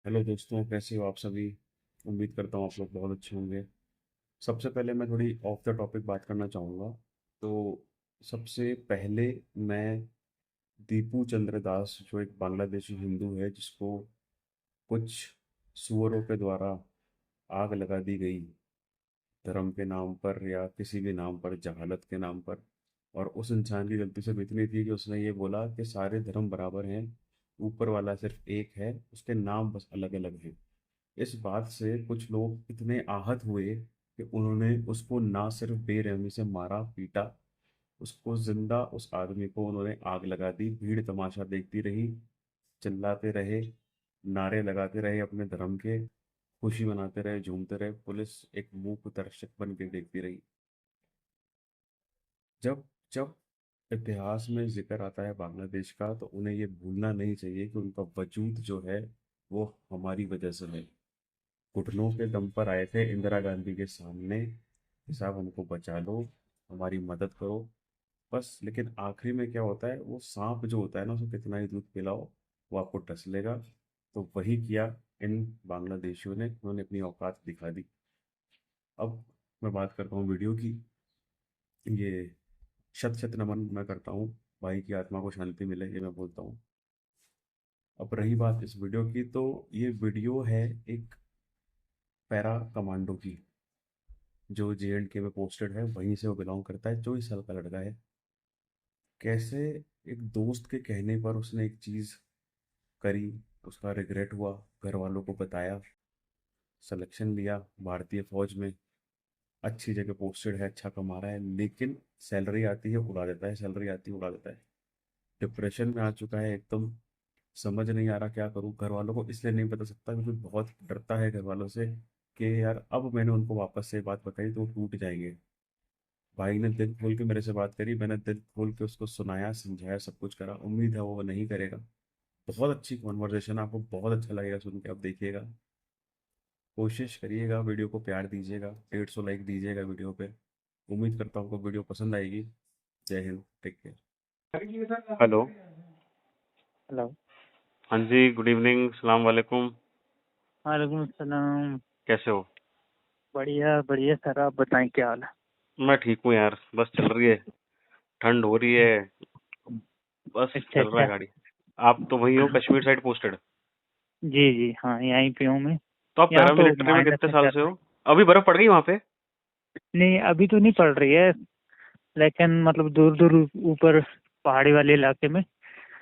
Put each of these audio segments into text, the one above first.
Hello दोस्तों, कैसे हो आप सभी। उम्मीद करता हूँ आप लोग बहुत अच्छे होंगे। सबसे पहले मैं थोड़ी ऑफ द टॉपिक बात करना चाहूँगा। तो सबसे पहले मैं दीपू चंद्र दास, जो एक बांग्लादेशी हिंदू है जिसको कुछ सुअरों के द्वारा आग लगा दी गई, धर्म के नाम पर या किसी भी नाम पर, जहालत के नाम पर। और उस इंसान की गलती सिर्फ इतनी थी कि उसने ये बोला कि सारे धर्म बराबर हैं, ऊपर वाला सिर्फ एक है, उसके नाम बस अलग अलग हैं। इस बात से कुछ लोग इतने आहत हुए कि उन्होंने उसको ना सिर्फ बेरहमी से मारा पीटा, उसको जिंदा उस आदमी को उन्होंने आग लगा दी। भीड़ तमाशा देखती रही, चिल्लाते रहे, नारे लगाते रहे अपने धर्म के, खुशी मनाते रहे, झूमते रहे। पुलिस एक मूक दर्शक बन के देखती रही। जब जब इतिहास में जिक्र आता है बांग्लादेश का, तो उन्हें ये भूलना नहीं चाहिए कि उनका वजूद जो है वो हमारी वजह से है। घुटनों के दम पर आए थे इंदिरा गांधी के सामने कि साहब हमको बचा लो, हमारी मदद करो, बस। लेकिन आखिरी में क्या होता है, वो सांप जो होता है ना, उसको कितना ही दूध पिलाओ वो आपको टस लेगा। तो वही किया इन बांग्लादेशियों ने, उन्होंने अपनी औकात दिखा दी। अब मैं बात करता हूँ वीडियो की। ये शत शत नमन मैं करता हूँ, भाई की आत्मा को शांति मिले, ये मैं बोलता हूँ। अब रही बात इस वीडियो की, तो ये वीडियो है एक पैरा कमांडो की, जो JNK में पोस्टेड है, वहीं से वो बिलोंग करता है। 24 साल का लड़का है। कैसे एक दोस्त के कहने पर उसने एक चीज़ करी, उसका रिग्रेट हुआ, घर वालों को बताया, सिलेक्शन लिया भारतीय फौज में, अच्छी जगह पोस्टेड है, अच्छा कमा रहा है, लेकिन सैलरी आती है उड़ा देता है, सैलरी आती है उड़ा देता है। डिप्रेशन में आ चुका है एकदम, समझ नहीं आ रहा क्या करूं। घर वालों को इसलिए नहीं बता सकता क्योंकि बहुत डरता है घर वालों से कि यार अब मैंने उनको वापस से बात बताई तो वो टूट जाएंगे। भाई ने दिल खोल के मेरे से बात करी, मैंने दिल खोल के उसको सुनाया, समझाया, सब कुछ करा। उम्मीद है वो नहीं करेगा। बहुत अच्छी कॉन्वर्जेशन, आपको बहुत अच्छा लगेगा सुन के, आप देखिएगा। कोशिश करिएगा, वीडियो को प्यार दीजिएगा, 150 लाइक दीजिएगा वीडियो पे। उम्मीद करता हूँ आपको वीडियो पसंद आएगी। जय Hind, take care. Hello. Hello. हाँ जी, गुड इवनिंग, सलाम वालेकुम। वालेकुम अस्सलाम। कैसे हो? बढ़िया बढ़िया सर, आप बताएं क्या हाल है। मैं ठीक हूँ यार, बस चल रही है, ठंड हो रही है, बस अच्छा चल रहा है अच्छा। गाड़ी। आप तो वही हो, कश्मीर साइड पोस्टेड? जी जी हाँ, यहीं पे हूँ मैं। तो आप यहाँ तो पैरामिलिट्री में माइनस कितने में साल चल से रहा हो? अभी बर्फ पड़ गई वहां पे? है। नहीं अभी तो नहीं पड़ रही है, लेकिन मतलब दूर दूर ऊपर पहाड़ी वाले इलाके में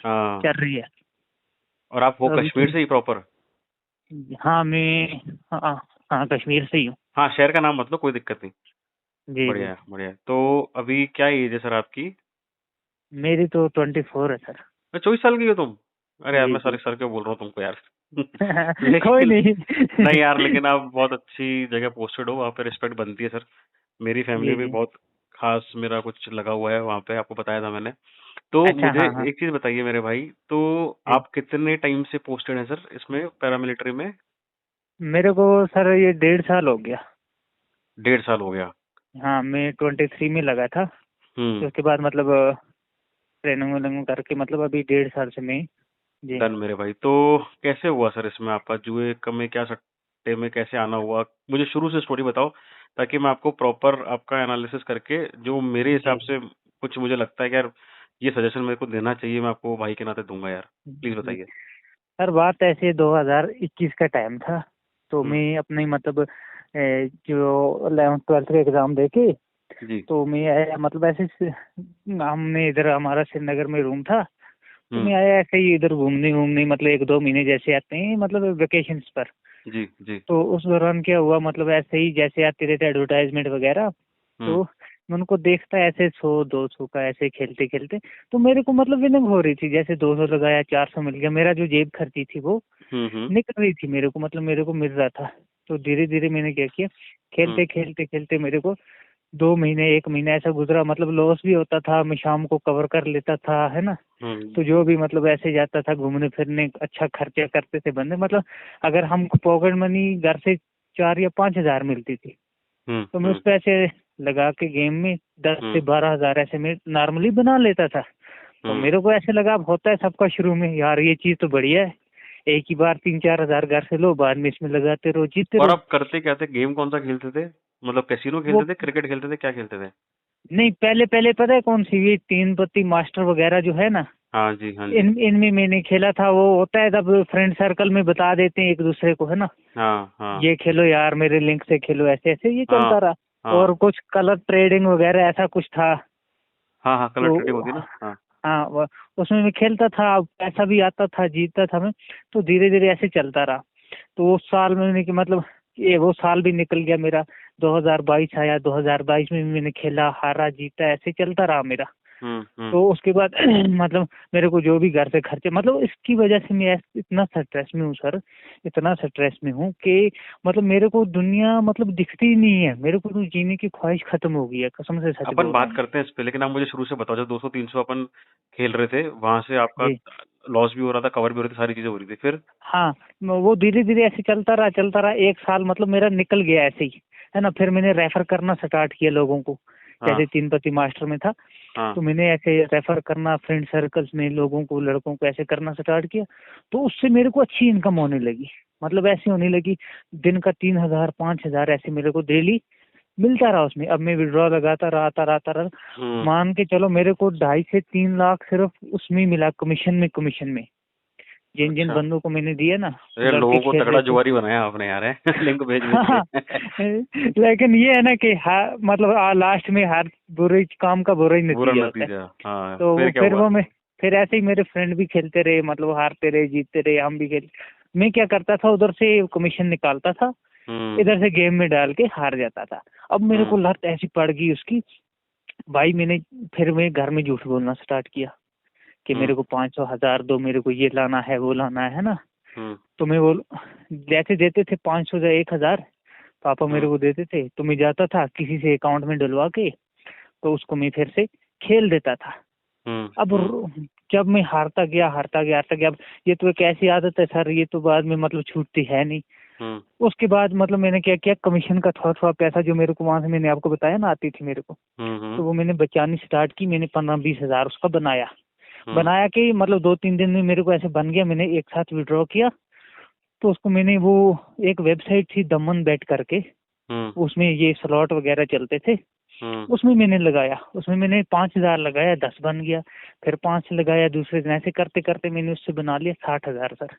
हाँ। चल रही है। और आप हो अभी तो कश्मीर से ही प्रॉपर? हाँ मैं, हाँ हाँ कश्मीर से ही हूँ। हाँ, शहर का नाम मतलब, कोई दिक्कत नहीं। जी बढ़िया जी। है, बढ़िया है। तो अभी क्या एज है सर आपकी? मेरी तो 24 है सर। 24 साल की हो तुम? अरे यार, जी मैं जी। सर सर क्यों बोल रहा हूँ तुमको यार। कोई लेकिन नहीं। नहीं यार, लेकिन आप बहुत अच्छी जगह पोस्टेड हो, वहाँ पे रिस्पेक्ट बनती है सर। मेरी फैमिली जी भी जी। बहुत खास, मेरा कुछ लगा हुआ है वहाँ पे, आपको बताया था मैंने। तो अच्छा मुझे हाँ हाँ। एक चीज बताइए मेरे भाई, तो जी आप कितने टाइम से पोस्टेड हैं सर इसमें, पैरामिलिट्री में? मेरे को सर ये 1.5 साल हो गया। 1.5 साल हो गया। हाँ मैं 23 में लगा था। हम्म। फिर उसके बाद मतलब ट्रेनिंग वेनिंग करके मतलब अभी 1.5 साल से मैं। जी। डन मेरे भाई। तो कैसे हुआ सर इसमें आपका, जुए में क्या, सट्टे में कैसे आना हुआ? मुझे शुरू से स्टोरी बताओ, ताकि मैं आपको प्रॉपर आपका एनालिसिस करके, जो मेरे जी हिसाब से कुछ मुझे लगता है कि यार ये सजेशन मेरे को देना चाहिए, मैं आपको भाई के नाते दूंगा यार। प्लीज जी। बताइए। सर बात ऐसे 2021 का टाइम था। तो हम्म। मैं अपने मतलब जो 11th 12th के एग्ज़ाम दे के, जी। तो मैं आया मतलब ऐसे हमने इधर हमारा श्रीनगर में रूम था। तो हम्म। मैं आया ऐसे ही इधर घूमने घूमने, मतलब 1-2 महीने जैसे आते हैं मतलब वेकेशंस पर। जी। जी। तो उस दौरान क्या हुआ, मतलब ऐसे ही जैसे आते रहते एडवर्टाइजमेंट वगैरह। हम्म। तो मैं उनको देखता ऐसे 100-200 का ऐसे खेलते खेलते। तो मेरे को मतलब विनिंग हो रही थी, जैसे 200 लगाया 400 मिल गया, मेरा जो जेब खर्ची थी वो हम्म। निकल रही थी मेरे को, मतलब मेरे को मिल रहा था। तो धीरे धीरे मैंने क्या किया, हम्म। खेलते खेलते खेलते मेरे को 2 महीने 1 महीना ऐसा गुजरा, मतलब लॉस भी होता था, मैं शाम को कवर कर लेता था, है ना। हम्म। तो जो भी मतलब ऐसे जाता था घूमने फिरने, अच्छा खर्चा करते थे बंदे, मतलब अगर हमको पॉकेट मनी घर से 4 या 5 हजार मिलती थी, हम्म। तो मैं उस हम्म। पैसे लगा के गेम में दस से हम्म। बारह हजार ऐसे मैं नॉर्मली बना लेता था। तो हम्म। मेरे को ऐसे लगा अब होता है सबका शुरू में, यार ये चीज तो बढ़िया है, एक ही बार 3-4 हजार घर से लो, बाद में इसमें लगाते रहो, जीतते और रहो। आप करते क्या थे? गेम कौन सा खेलते थे? मतलब कैसीनो वो खेलते थे, क्रिकेट खेलते थे, क्या खेलते थे? नहीं, पहले पहले पता है कौन सी, ये तीन पत्ती मास्टर वगैरह जो है ना, हाँ जी, हाँ जी। इनमें मैंने खेला था। वो होता है तब फ्रेंड सर्कल में बता देते हैं एक दूसरे को, है ना, हाँ, हाँ, ये खेलो यार मेरे लिंक से खेलो, ऐसे ऐसे ये हाँ, चलता रहा। हाँ, और कुछ कलर ट्रेडिंग वगैरह ऐसा कुछ था। हाँ, हाँ, कलर ट्रेडिंग तो होती है ना? हाँ। हाँ, उसमें मैं खेलता था, पैसा भी आता था, जीतता था मैं। तो धीरे धीरे ऐसे चलता रहा। तो उस साल में मैंने कि मतलब ये वो साल भी निकल गया मेरा। 2022 आया, 2022 में भी मैंने खेला, हारा जीता, ऐसे चलता रहा मेरा। हम्म। तो उसके बाद मतलब मेरे को जो भी घर से खर्चे, मतलब इसकी वजह से मैं इतना स्ट्रेस में हूँ सर, इतना स्ट्रेस में हूँ कि मतलब मेरे को दुनिया मतलब दिखती ही नहीं है, मेरे को तो जीने की ख्वाहिश खत्म हो गई है, कसम से सच अपन बोल रहा बात हूँ। करते हैं इस पे, लेकिन आप मुझे शुरू से बताओ, जब 200-300 अपन खेल रहे थे, वहां से आपका जी लॉस भी हो रहा था, कवर भी हो रही थी, सारी चीजें हो रही थी, फिर? हाँ, वो धीरे धीरे ऐसे चलता रहा, चलता रहा। एक साल मतलब मेरा निकल गया ऐसे ही, है ना। फिर मैंने रेफर करना स्टार्ट किया लोगों को, हाँ, जैसे तीन पति मास्टर में था। हाँ। तो मैंने ऐसे रेफर करना फ्रेंड सर्कल्स में लोगों को, लड़कों को ऐसे करना स्टार्ट किया। तो उससे मेरे को अच्छी इनकम होने लगी, मतलब ऐसी होने लगी, दिन का 3 हजार 5 हजार ऐसे मेरे को डेली मिलता रहा उसमें। अब मैं विड्रॉ लगाता रहा, आता रहा। हम्म। मान के चलो मेरे को 2.5 से 3 लाख सिर्फ उसमें ही मिला, कमीशन में। जिन जिन अच्छा। बंदों को मैंने दिया ना, अरे लड़के लोगों को खेल रहे तगड़ा थे। जुआरी बनाया आपने यार, है? लिंक भेज भेज हाँ, के। लेकिन ये है ना कि मतलब लास्ट में हर बुरे काम का बुरा ही बुरा नतीजा होता है। नतीजा, हाँ, तो फिर वो क्या फिर हुआ? वो मैं फिर ऐसे ही मेरे फ्रेंड भी खेलते रहे, मतलब हारते रहे जीतते रहे, हम भी खेल। मैं क्या करता था, उधर से कमीशन निकालता था, हम्म। इधर से गेम में डाल के हार जाता था। अब मेरे हम्म। को लत ऐसी पड़ गई उसकी, भाई मैंने फिर मैं घर में झूठ बोलना स्टार्ट किया कि हम्म। मेरे को 500 हजार दो, मेरे को ये लाना है वो लाना है ना। हम्म। तो मैं वो जैसे देते थे 500 या 1 हजार, पापा मेरे हम्म। को देते थे, तो मैं जाता था किसी से अकाउंट में डलवा के, तो उसको मैं फिर से खेल देता था। हम्म। अब हम्म। जब मैं हारता गया, अब ये तो एक ऐसी आदत है सर, ये तो बाद में मतलब छूटती है नहीं। हम्म। उसके बाद मतलब मैंने क्या किया, कमीशन का थोड़ा थोड़ा पैसा जो मेरे को वहां से, मैंने आपको बताया ना, आती थी मेरे को, हम्म। तो वो मैंने बचानी स्टार्ट की। मैंने 15-20 हजार उसका बनाया। हम्म। बनाया कि मतलब 2-3 दिन में मेरे को ऐसे बन गया, मैंने एक साथ विड्रॉ किया। तो उसको मैंने वो, एक वेबसाइट थी दमन बैट करके, हम्म। उसमें ये स्लॉट वगैरह चलते थे, हम्म। उसमें मैंने लगाया। उसमें मैंने 5 हजार लगाया, 10 बन गया। फिर 5 लगाया दूसरे दिन, ऐसे करते करते मैंने उससे बना लिया 60 हजार सर।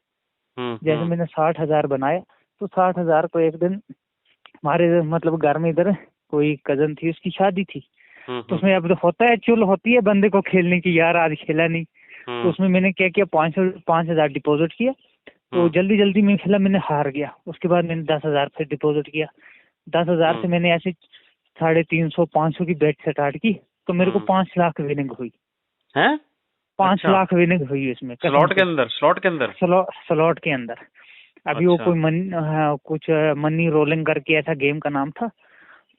हम्म। जैसे हम्म। मैंने 60 हजार बनाया, तो 60 हजार को एक दिन हमारे मतलब घर में इधर कोई कजन थी, उसकी शादी थी। तो हम्म। उसमें अब तो होता है, चुल होती है बंदे को खेलने की, यार आज खेला नहीं। तो हम्म। उसमें मैंने क्या किया, 5 हजार डिपॉजिट किया। तो हम्म। जल्दी जल्दी में खेला, मैंने हार गया। उसके बाद मैंने 10 हजार फिर डिपॉजिट किया। 10 हजार हम्म। से मैंने ऐसे 350 500 की बेट स्टार्ट की। तो मेरे को हम्म। 5 लाख विनिंग हुई। हैं? 5 अच्छा। लाख विनिंग हुई इसमें, कसम स्लॉट के से। अंदर, स्लॉट के अंदर? स्लॉट के अंदर। अभी वो अच्छा। कोई हाँ, कुछ मनी रोलिंग करके ऐसा गेम का नाम था।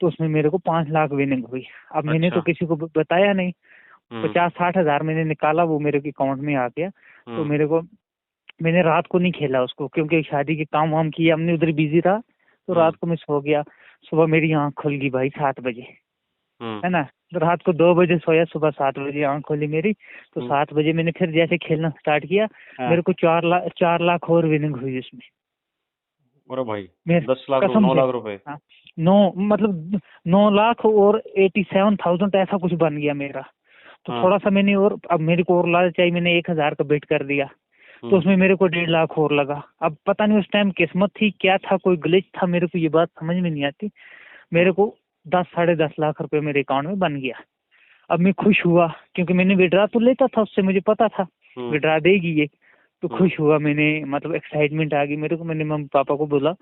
तो उसमें मेरे को 5 लाख विनिंग हुई। अब मैंने तो अच्छा। किसी को बताया नहीं। हम्म। 50-60 हजार मैंने निकाला, वो मेरे अकाउंट में आ गया। तो हम्म। मेरे को, मैंने रात को नहीं खेला उसको, क्योंकि शादी के काम वाम किए हमने, उधर बिजी रहा। तो हम्म। रात को मैं सो गया। सुबह मेरी आंख खुल गई भाई 7 बजे, हम्म। है ना। तो रात को 2 बजे सोया, सुबह 7 बजे आंख खोली मेरी। तो हम्म। 7 बजे मैंने फिर जैसे खेलना स्टार्ट किया, हाँ। मेरे को 4 लाख और विनिंग हुई उसमें। अरे भाई, मेरे 10 लाख, कसम 9 लाख रुपए? हाँ, नौ, मतलब 9 लाख और 87,000 ऐसा कुछ बन गया मेरा। तो हाँ। थोड़ा सा मैंने और, अब मेरे को और लालच आई, मैंने 1 हजार का बेट कर दिया। तो हम्म। उसमें मेरे को 1.5 लाख और लगा। अब पता नहीं उस टाइम किस्मत थी क्या था, कोई ग्लिच था, मेरे को ये बात समझ में नहीं आती। मेरे हम्म। को 10-10.5 लाख रुपए मेरे अकाउंट में बन गया। अब मैं खुश हुआ, क्योंकि मैंने विड्रा तो लेता था उससे, मुझे पता था हम्म। विड्रा देगी ये। तो हम्म। खुश हुआ मैंने, मतलब एक्साइटमेंट आ गई मेरे को। मैंने मम्मी पापा को बोला।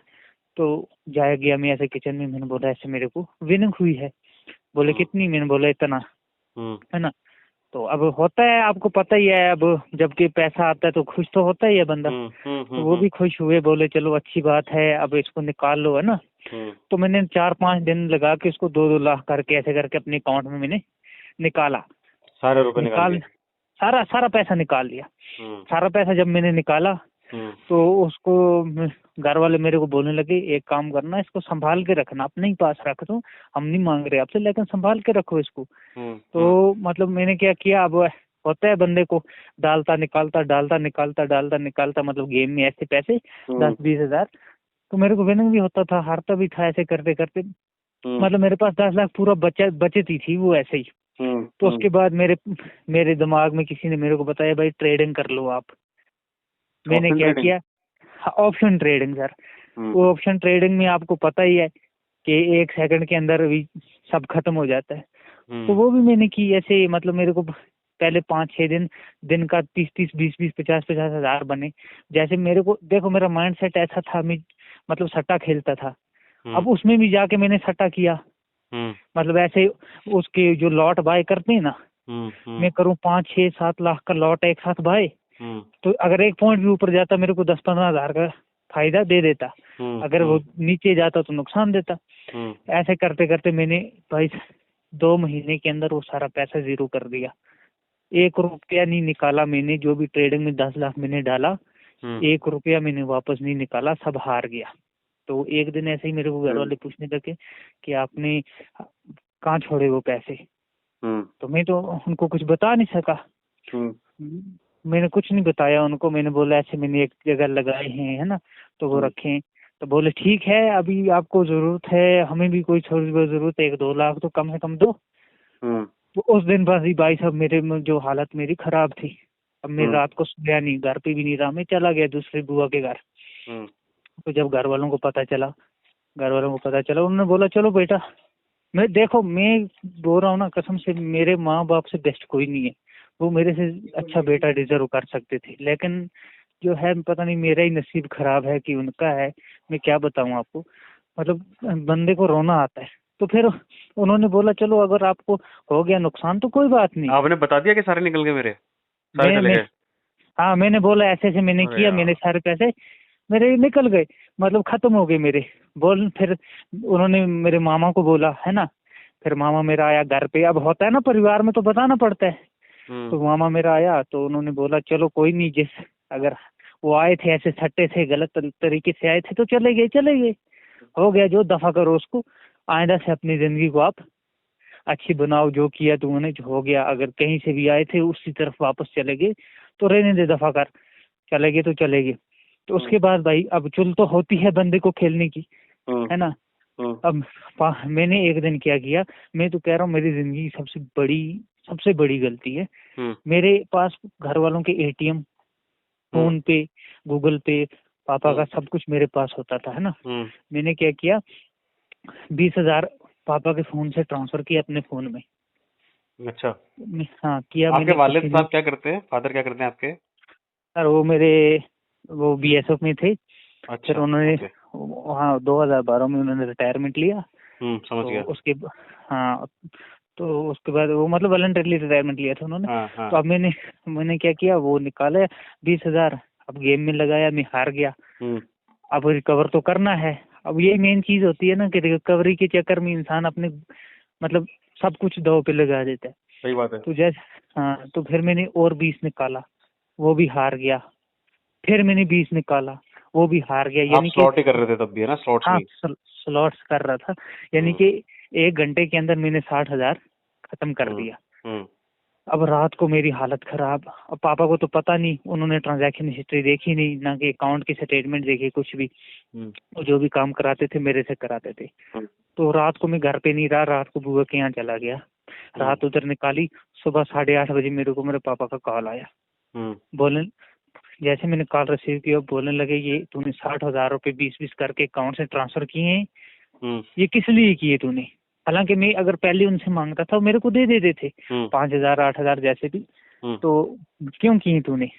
तो जाया गया मैं ऐसे किचन में, मैंने बोला ऐसे मेरे को विनिंग हुई है। बोले हम्म। कितनी, मैंने बोला इतना, हम्म। है ना। तो अब होता है, आपको पता ही है, अब जबकि पैसा आता है तो खुश तो होता ही है बंदा। हम्म। हम्म। तो हम्म। वो हम्म। भी खुश हुए, बोले चलो अच्छी बात है, अब इसको निकाल लो, है ना। हम्म। तो मैंने 4-5 दिन लगा के इसको 2-2 लाख करके ऐसे करके अपने अकाउंट में मैंने निकाला। सारे रुपए निकाल निकाल लिए? सारा सारा पैसा निकाल लिया। हम्म। सारा पैसा जब मैंने निकाला, हम्म। तो उसको घर वाले मेरे को बोलने लगे, एक काम करना, इसको संभाल के रखना, अपने ही पास रख दो, हम नहीं मांग रहे आपसे, लेकिन संभाल के रखो इसको। हम्म। हम्म। तो मतलब मैंने क्या किया, अब होता है बंदे को डालता निकालता डालता निकालता डालता निकालता, मतलब गेम में ऐसे पैसे 10-20 हज़ार। तो मेरे को विनिंग भी होता था, हारता भी था, ऐसे करते करते मतलब मेरे पास 10 लाख पूरा बचत ही थी वो ऐसे ही। तो उसके बाद मेरे दिमाग में किसी ने मेरे को बताया भाई ट्रेडिंग कर लो आप। मैंने ऑप्शन क्या ट्रेडिंग। किया, ऑप्शन ट्रेडिंग सर। वो ऑप्शन ट्रेडिंग में आपको पता ही है कि 1 सेकंड के अंदर भी सब खत्म हो जाता है। तो वो भी मैंने की ऐसे, मतलब मेरे को पहले 5-6 दिन का 30-30, 20-20, 50-50 हज़ार बने। जैसे मेरे को देखो, मेरा माइंड सेट ऐसा था, मैं मतलब सट्टा खेलता था। अब उसमें भी जाके मैंने सट्टा किया, मतलब ऐसे उसके जो लॉट बाय करते हैं ना, मैं करूँ 5-6-7 लाख का लॉट एक साथ बाय, तो अगर 1 पॉइंट भी ऊपर जाता मेरे को 10-15 हज़ार का फायदा दे देता, अगर वो नीचे जाता तो नुकसान देता। ऐसे करते करते मैंने भाई 2 महीने के अंदर वो सारा पैसा जीरो कर दिया। 1 रुपया नहीं निकाला मैंने, जो भी ट्रेडिंग में 10 लाख मैंने डाला, 1 रुपया मैंने वापस नहीं निकाला, सब हार गया। तो एक दिन ऐसे ही मेरे को घर वाले पूछने लगे कि आपने कहाँ छोड़े वो पैसे। तो मैं तो उनको कुछ बता नहीं सका। मैंने कुछ नहीं बताया उनको, मैंने बोला ऐसे मैंने एक जगह लगाए हैं, है ना, तो वो रखे। तो बोले ठीक है, अभी आपको जरूरत है, हमें भी कोई थोड़ी बहुत जरूरत है, 1-2 लाख तो कम से कम दो। तो उस दिन बस ही भाई साहब मेरे में जो हालत मेरी खराब थी। अब मैं रात को सोया नहीं, घर पे भी नहीं रहा, मैं चला गया दूसरे बुआ के घर। तो जब घर वालों को पता चला, उन्होंने बोला चलो बेटा, मैं बोल रहा हूँ ना कसम से, मेरे माँ बाप से बेस्ट कोई नहीं है। वो मेरे से अच्छा बेटा डिजर्व कर सकते थे, लेकिन जो है पता नहीं मेरा ही नसीब खराब है कि उनका है। मैं क्या बताऊँ आपको, मतलब बंदे को रोना आता है। तो फिर उन्होंने बोला चलो अगर आपको हो गया नुकसान तो कोई बात नहीं। आपने बता दिया कि सारे निकल गए मेरे, सारे मैं चले मैं गए? हाँ, मैंने बोला ऐसे ऐसे मैंने अरे किया, यार। मैंने सारे पैसे मेरे निकल गए, मतलब खत्म हो गए मेरे। बोल फिर उन्होंने मेरे मामा को बोला, है ना, फिर मामा मेरा आया घर पे। अब होता है ना परिवार में तो बताना पड़ता है। तो मामा मेरा आया तो उन्होंने बोला चलो कोई नहीं, जिस अगर वो आए थे ऐसे सट्टे से गलत तरीके से आए थे तो चले गए, हो गया, जो दफा करो उसको। आइंदा से अपनी जिंदगी को आप अच्छी बनाओ, जो किया तुमने जो हो गया, अगर कहीं से भी आए थे उसी तरफ वापस चले गए तो रहने दे, दफा कर, चले गए तो चले गए। तो उसके बाद भाई अब चुल तो होती है बंदे को खेलने की, है ना। अब मैंने एक दिन क्या किया, मैं तो कह रहा हूँ मेरी जिंदगी की सबसे बड़ी गलती है। मेरे पास घर वालों के एटीएम, फोन पे, गूगल पे, पापा का सब कुछ मेरे पास होता था, है ना। मैंने क्या किया, 20 हज़ार पापा के फोन से ट्रांसफर किया अपने फोन में। अच्छा। हाँ किया आपके मैंने, वालिद किसी ने। साहब क्या करते हैं, फादर क्या करते हैं आपके? सर वो बीएसएफ में थे। फिर अच्छा, उन्होंने ओके। वहाँ 2012 में उन्होंने रिटायरमेंट लिया। समझ तो गया। हाँ, तो उसके बाद वो मतलब वॉलंटरीली रिटायरमेंट लिया था उन्होंने। हाँ हाँ। तो अब मैंने क्या किया, वो निकाले 20 हज़ार, अब गेम में लगाया, मैं हार गया। अब रिकवर तो करना है। अब यही मेन चीज होती है ना कि रिकवरी के चक्कर में इंसान अपने मतलब सब कुछ दांव पे लगा देता है। सही बात है। तो जैसे हाँ, तो फिर मैंने और 20 निकाला, वो भी हार गया। फिर मैंने 20 निकाला, वो भी हार गया, आप यानी कि स्लॉट ही कर रहे थे तब भी, है ना, स्लॉट्स में हाँ ही? स्लॉट्स कर रहा था, यानी कि 1 घंटे के अंदर मैंने 60 हज़ार खत्म कर हम्म दिया। हम्म अब रात को मेरी हालत खराब। अब पापा को तो पता नहीं, उन्होंने ट्रांजैक्शन हिस्ट्री देखी नहीं, ना कि अकाउंट की स्टेटमेंट देखी, कुछ भी। वो जो भी काम कराते थे मेरे से कराते थे। तो रात को मैं घर पे नहीं रहा, रात को बुआ के यहाँ चला गया, रात उधर निकाली। सुबह 8:30 बजे मेरे को मेरे पापा का कॉल आया। बोलने जैसे मैंने कॉल रिसीव किया, बोलने लगे ये तूने 60 हज़ार रुपये 20-20 करके अकाउंट से ट्रांसफर किए हैं, ये किस लिए किए तूने। हालांकि मैं अगर पहले उनसे मांगता था वो मेरे को दे देते थे, 5 हज़ार 8 हज़ार जैसे भी। तो क्यों किए तूने।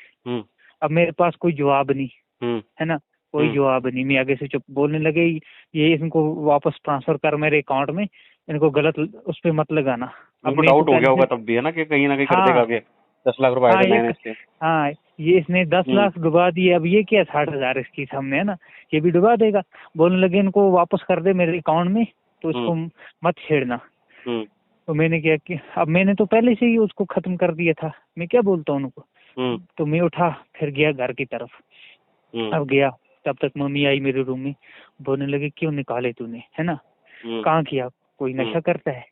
अब मेरे पास कोई जवाब नहीं, है ना, कोई जवाब नहीं। मैं आगे से चुप। बोलने लगे ये इनको वापस ट्रांसफर कर मेरे अकाउंट में, इनको गलत उस पर मत लगाना। अब उनको मैं तो डाउट हो गया पहले होगा से तब भी, है ना, कि कहीं ना कहीं कर देगा हाँ आगे। 10 लाख रुपए आए हाँ थे नए इसके। हाँ, ये इसने 10 लाख डुबा दिए, अब ये क्या 60 हज़ार इसकी सामने, है ना, ये भी डुबा देगा। बोलने लगे इनको वापस कर दे मेरे अकाउंट में, तो इसको मत छेड़ना। तो मैंने क्या कि अब मैंने तो पहले से ही उसको खत्म कर दिया था, मैं क्या बोलता हूँ उनको। तो मैं उठा, फिर गया घर की तरफ। अब गया, तब तक मम्मी आई मेरे रूम में, बोलने लगे क्यों निकाले तूने, है ना, कहाँ किया, कोई नशा करता है,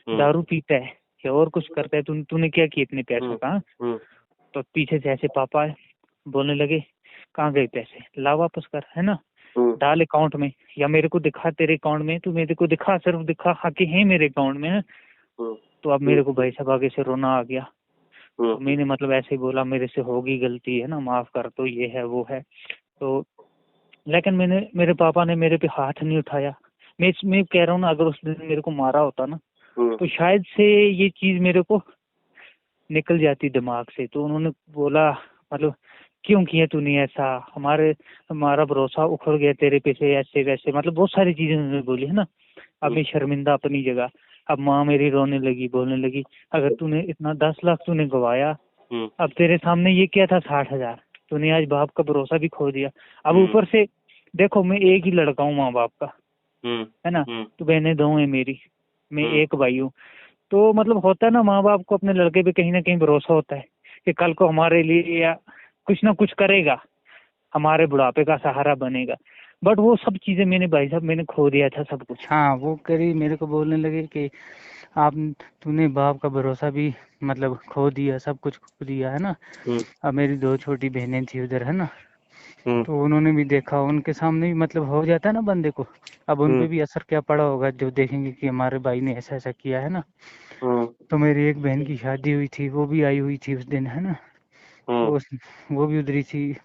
दारू पीता है, पैसे और कुछ करता है, तूने क्या किया इतने पैसे हम्म, कहाँ? हम्म, तो पीछे से ऐसे पापा आए, बोलने लगे कहाँ गए पैसे, ला वापस कर, है ना, हम्म, डाल अकाउंट में, या मेरे को दिखा तेरे अकाउंट में, तू मेरे को दिखा, सिर्फ दिखा हाँ कि है मेरे अकाउंट में है। हम्म, तो अब मेरे को भाई साहब आगे से रोना आ गया। तो हम्म, मैंने मतलब ऐसे ही बोला मेरे से होगी गलती, है ना, माफ कर, तो ये है वो है। तो लेकिन मेरे पापा ने मेरे पे हाथ नहीं उठाया। मैं कह रहा हूँ ना, अगर उस दिन मेरे को मारा होता ना, हम्म, तो शायद से ये चीज मेरे को निकल जाती दिमाग से। तो उन्होंने बोला मतलब क्यों किया तूने ऐसा, हमारा भरोसा उखड़ गया तेरे पे से, ऐसे वैसे, मतलब बहुत सारी चीजें उन्होंने बोली, है ना। अब मैं शर्मिंदा अपनी जगह। अब माँ मेरी रोने लगी, बोलने लगी अगर तूने इतना 10 लाख तूने गवाया, हम्म, अब तेरे सामने ये क्या था 60 हजार, तूने आज बाप का भरोसा भी खो दिया। अब ऊपर से देखो मैं एक ही लड़का हूँ माँ बाप का, हम्म, है ना, हम्म, तो बहनें दो हैं मेरी, मैं हम्म, एक भाई हूँ। तो मतलब होता है ना, माँ बाप को अपने लड़के पे कहीं ना कहीं भरोसा होता है कि कल को हमारे लिए या कुछ ना कुछ करेगा, हमारे बुढ़ापे का सहारा बनेगा। बट वो सब चीजें मैंने भाई साहब मैंने खो दिया था सब कुछ। हाँ, वो करी मेरे को बोलने लगे कि आप तूने बाप का भरोसा भी मतलब खो दिया, सब कुछ खो दिया, है ना। हम्म, अब मेरी 2 छोटी बहनें थी उधर, है ना, हम्म, तो उन्होंने भी देखा, उनके सामने भी मतलब हो जाता है ना बंदे को। अब उन पे भी असर क्या पड़ा होगा जो देखेंगे कि हमारे भाई ने ऐसा ऐसा किया, है ना। हम्म, तो मेरी एक बहन की शादी हुई थी, वो भी आई हुई थी उस दिन, है ना। तो वो भी उधरी थी,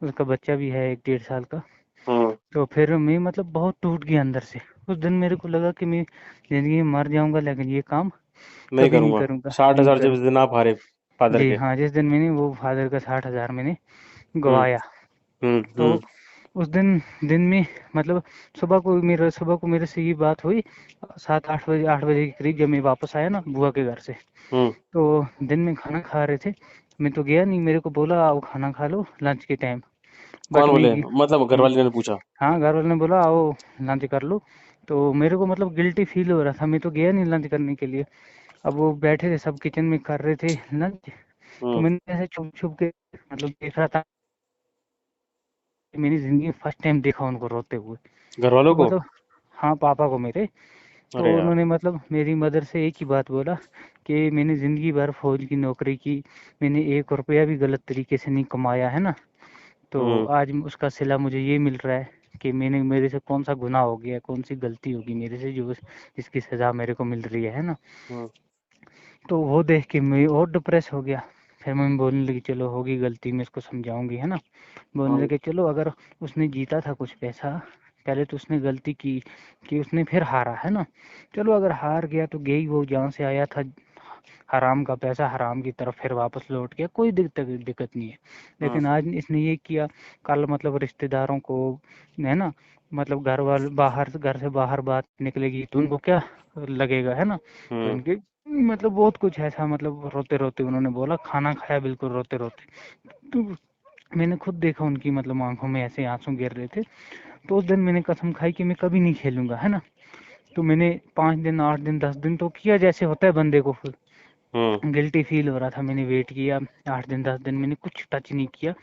उसका बच्चा भी है 1 डेढ़ साल का। हम्म, तो फिर मैं मतलब बहुत टूट गया अंदर से। उस दिन मेरे को लगा कि मैं जिंदगी में मर जाऊंगा, लेकिन ये काम नहीं कभी नहीं करूंगा। करूंगा, साठ नहीं हजार जब करूँ। इस दिन आप हारे फादर जी के। हाँ, जिस दिन मैंने वो फादर का 60 हजार मैंने हम्म, गवाया, हम्म, तो उस दिन में मतलब सुबह को मेरे से ये बात हुई 7-8 बजे, 8 बजे के करीब, जब मैं वापस आया ना बुआ के घर से। हम्म। तो दिन में खाना खा रहे थे, मैं तो गया नहीं, मेरे को बोला आओ खाना खा लो लंच के टाइम। बट कौन मैं बोले, मतलब घर वाले ने पूछा? हाँ, घर वाले ने बोला आओ लंच कर लो। तो मेरे को मतलब गिल्टी फील हो रहा था, मैं तो गया नहीं लंच करने के लिए। अब वो बैठे थे सब किचन में कर रहे थे लंच, तो हम्म। मैंने ऐसे छुप छुप के मतलब देख रहा था। मैंने जिंदगी में फर्स्ट टाइम देखा उनको रोते हुए। घर वालों तो को? मतलब हाँ, पापा को मेरे। अरे तो यार। उन्होंने मतलब मेरी मदर से एक ही बात बोला कि मैंने ज़िंदगी भर फौज की नौकरी की, मैंने 1 रुपया भी गलत तरीके से नहीं कमाया, है ना। तो हम्म, आज उसका सिला मुझे ये मिल रहा है कि मेरे से कौन सा गुनाह हो गया, कौन सी गलती होगी मेरे से जो जिसकी सज़ा मेरे को मिल रही है ना। हम्म, तो वो देख के मैं और डिप्रेस हो गया। फिर मम्मी बोलने लगी चलो होगी गलती, मैं इसको समझाऊंगी, है ना। बोलने हम्म, लगे चलो, अगर उसने जीता था कुछ पैसा, पहले तो उसने गलती की कि उसने फिर हारा, है ना। चलो अगर हार गया तो गई, वो जहाँ से आया था हराम का पैसा हराम की तरफ फिर वापस लौट गया, कोई दिक्कत नहीं है। हम्म, लेकिन आज इसने ये किया, कल मतलब रिश्तेदारों को, है ना, मतलब घर वाले बाहर, घर से बाहर बात निकलेगी तो उनको क्या लगेगा, है ना। तो हम्म, इनके मतलब बहुत कुछ ऐसा, मतलब रोते रोते उन्होंने बोला, खाना खाया बिल्कुल रोते रोते। तो मैंने खुद देखा उनकी मतलब आंखों में ऐसे आंसू गिर रहे थे। तो उस दिन मैंने कसम खाई कि मैं कभी नहीं खेलूंगा, है ना। तो मैंने 5 दिन 8 दिन 10 दिन तो किया जैसे होता है बंदे को, हम्म, गिल्टी फील हो रहा था, मैंने वेट किया 8 दिन 10 दिन, मैंने कुछ टच नहीं किया।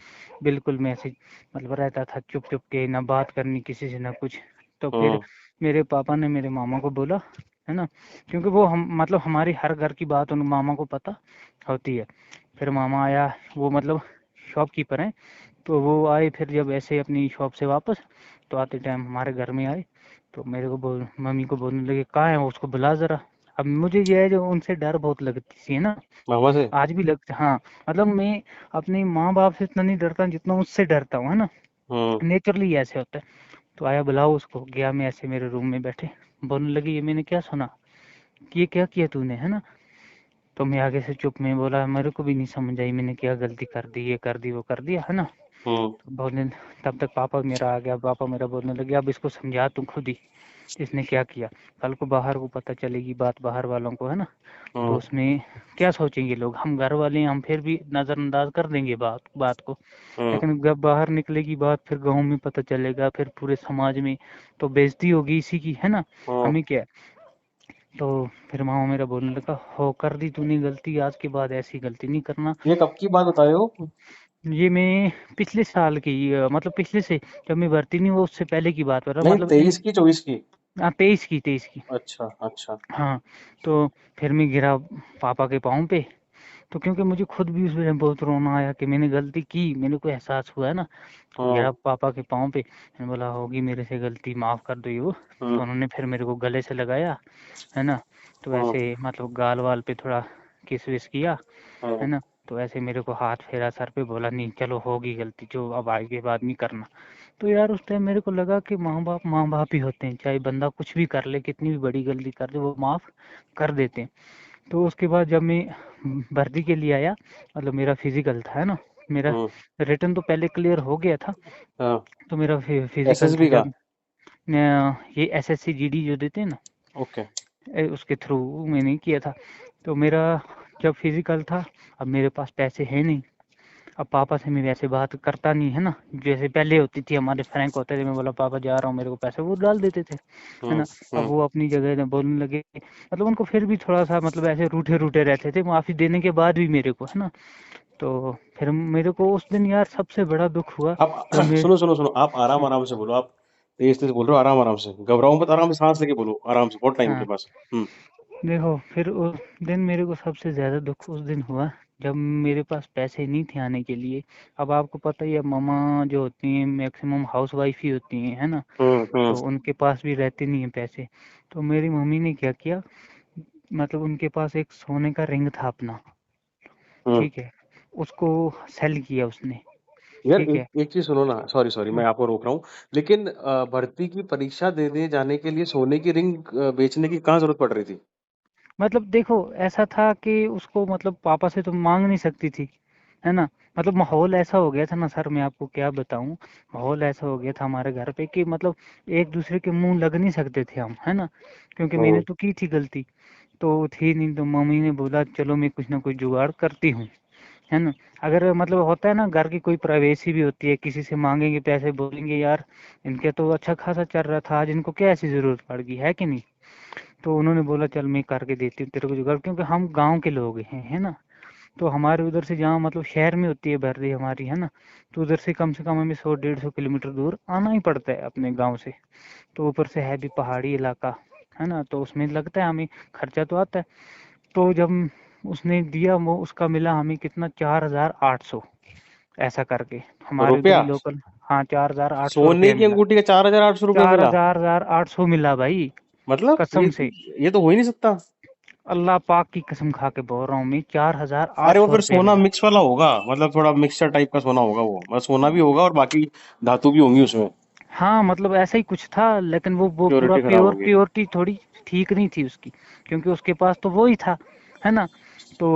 बिल्कुल मैं ऐसे मतलब रहता था चुप चुप के, ना बात करनी किसी से ना कुछ। तो फिर हम्म, मेरे पापा ने मेरे मामा को बोला, है ना, क्योंकि वो हम मतलब हमारी हर घर की बात उन मामा को पता होती है। फिर मामा आया, वो मतलब शॉपकीपर हैं। तो वो आए फिर जब ऐसे अपनी शॉप से वापस, तो आते टाइम हमारे घर में आए। तो मेरे को मम्मी को बोलने लगे कहाँ है वो, उसको बुला जरा। अब मुझे ये है जो उनसे डर बहुत लगती थी, है ना, मामा से? आज भी लगता, हाँ। मतलब मैं अपने माँ बाप से इतना नहीं डरता जितना उससे डरता हूँ, है ना। हम्म, नेचुरली ऐसे होता है। तो आया बुलाओ उसको, गया मैं ऐसे मेरे रूम में बैठे, बोलने लगी ये मैंने क्या सुना, कि ये क्या किया तूने, है ना। तो मैं आगे से चुप, में बोला मेरे को भी नहीं समझ आई मैंने क्या गलती कर दी, ये कर दी वो कर दिया, है ना। हम्म, तो बोलने, तब तक पापा मेरा आ गया, पापा मेरा बोलने लगे अब इसको समझा तू खुद ही, इसने क्या किया, कल को बाहर को पता चलेगी बात बाहर वालों को, है ना। तो हम्म, उसमें क्या सोचेंगे लोग, हम घर वाले हैं, हम फिर भी नजरअंदाज कर देंगे बात बात को। हम्म, लेकिन जब बाहर निकलेगी बात, फिर गांव में पता चलेगा, फिर पूरे समाज में, तो बेइज्जती होगी इसी की, है ना। हम्म। हमें क्या है। तो फिर मामा मेरा बोलने लगा हो कर दी तूने गलती, आज के बाद ऐसी गलती नहीं करना। ये कब की बात बता रहे हो? ये मैं पिछले साल की मतलब पिछले से, जब मैं भर्ती नहीं हुआ उससे पहले की बात कर रहा हूँ, नहीं, मतलब इन 23 की 24 की? हाँ 23 की। अच्छा अच्छा। हाँ, तो फिर मैं गिरा पापा के पाँव पे। तो क्योंकि मुझे खुद भी उस समय बहुत रोना आया कि मैंने गलती की, मेरे को एहसास हुआ है ना, तो हम्म गिरा पापा के पाँव पे। मैंने बोला होगी मेरे से गलती, माफ़ कर दो ये वो। हम्म तो उन्होंने फिर मेरे को गले से लगाया, है ना, तो हम्म ऐसे मतलब गाल वाल पे थोड़ा किस विस किया, है हम्म ना, तो ऐसे मेरे को हाथ फेरा सर पे, बोला नहीं चलो होगी गलती, जो अब आगे बाद नहीं करना। तो यार उस टाइम मेरे को लगा कि माँ बाप ही होते हैं, चाहे बंदा कुछ भी कर ले, कितनी भी बड़ी गलती कर दे, वो माफ़ कर देते हैं। तो उसके बाद जब मैं भर्ती के लिए आया, मतलब मेरा फिजिकल था, है ना, मेरा हम्म, रिटर्न तो पहले क्लियर हो गया था। हाँ। तो मेरा फिजिकल था एसएसबी का। जब ये एसएससी जीडी जो देते हैं ना, ओके। उसके थ्रू मैंने किया था। तो मेरा जब फिजिकल था, अब मेरे पास पैसे हैं नहीं। अब पापा से मैं वैसे बात करता नहीं, है ना, जैसे पहले होती थी, हमारे फ्रैंक होते थे, मैं बोला पापा जा रहा हूँ, मेरे को पैसे, वो डाल देते थे, है हम्म ना। अब हम्म वो अपनी जगह में बोलने लगे, मतलब उनको फिर भी थोड़ा सा मतलब ऐसे रूठे रूठे रहते थे माफी देने के बाद भी मेरे को, है ना। तो फिर मेरे को उस दिन यार सबसे बड़ा दुख हुआ आप जब मैं, सुनो सुनो सुनो, आप आराम आराम से बोलो। आप तेज तेज बोल रहे हो, आराम आराम से, घबराओ मत, आराम से सांस लेके बोलो, आराम से, बहुत टाइम के हाँ पास। हम्म देखो, फिर उस दिन मेरे को सबसे ज्यादा दुख उस दिन हुआ जब मेरे पास पैसे नहीं थे आने के लिए। अब आपको पता ही है, मामा जो होती हैं मैक्सिमम हाउस वाइफ ही होती हैं, है ना, हम्म तो उनके पास भी रहते नहीं हैं पैसे। तो मेरी मम्मी ने क्या किया, मतलब उनके पास एक सोने का रिंग था अपना, हम्म। ठीक है, उसको सेल किया उसने, यार ठीक एक है। एक चीज सुनो ना, सॉरी सॉरी मैं आपको रोक रहा हूँ, लेकिन भर्ती की परीक्षा देने जाने के लिए सोने की रिंग बेचने की कहाँ जरूरत पड़ रही थी? मतलब देखो, ऐसा था कि उसको मतलब पापा से तो मांग नहीं सकती थी, है ना। मतलब माहौल ऐसा हो गया था ना सर, मैं आपको क्या बताऊं, माहौल ऐसा हो गया था हमारे घर पे कि मतलब एक दूसरे के मुंह लग नहीं सकते थे हम, है ना, क्योंकि मैंने हम्म तो की थी गलती। तो थी नहीं, तो मम्मी ने बोला चलो मैं कुछ ना कुछ जुगाड़ करती हूँ, है ना। अगर मतलब होता है ना, घर की कोई प्राइवेसी भी होती है, किसी से मांगेंगे पैसे, बोलेंगे यार इनके तो अच्छा खासा चल रहा था, आज इनको क्या ऐसी जरूरत पड़ गई है कि नहीं। तो उन्होंने बोला चल मैं करके देती हूँ तेरे को जुगाड़, क्योंकि हम गांव के लोग हैं, है ना। तो हमारे उधर से जहाँ मतलब शहर में होती है भर्ती हमारी, है ना, तो उधर से कम हमें 100-150 किलोमीटर दूर आना ही पड़ता है अपने गांव से। तो ऊपर से है भी पहाड़ी इलाका, है ना, तो उसमें लगता है हमें, खर्चा तो आता है। तो जब उसने दिया, वो उसका मिला हमें कितना, 4,800, ऐसा करके हमारे उधर रुपया? ही लोकल। हाँ 4,800 सोने रुपया की मिला। अंगूठी का 4,800 रुपया चार मिला? हजार आठ सौ मिला भाई, मतलब कसम से। ये तो हो ही नहीं सकता। अल्लाह पाक की कसम खा के बोल रहा हूँ मैं, चार हजार आठ अरे वो सौ फिर रुपया सोना मिला। मिक्स वाला होगा, मतलब थोड़ा मिक्सचर टाइप का सोना होगा वो, मतलब सोना भी होगा और बाकी धातु भी होंगी उसमें। हाँ मतलब ऐसा ही कुछ था, लेकिन वो पूरा प्योरिटी खराब होगी। प्योरिटी थोड़ी ठीक नहीं थी उसकी, क्योंकि उसके पास तो वो ही था, है ना। तो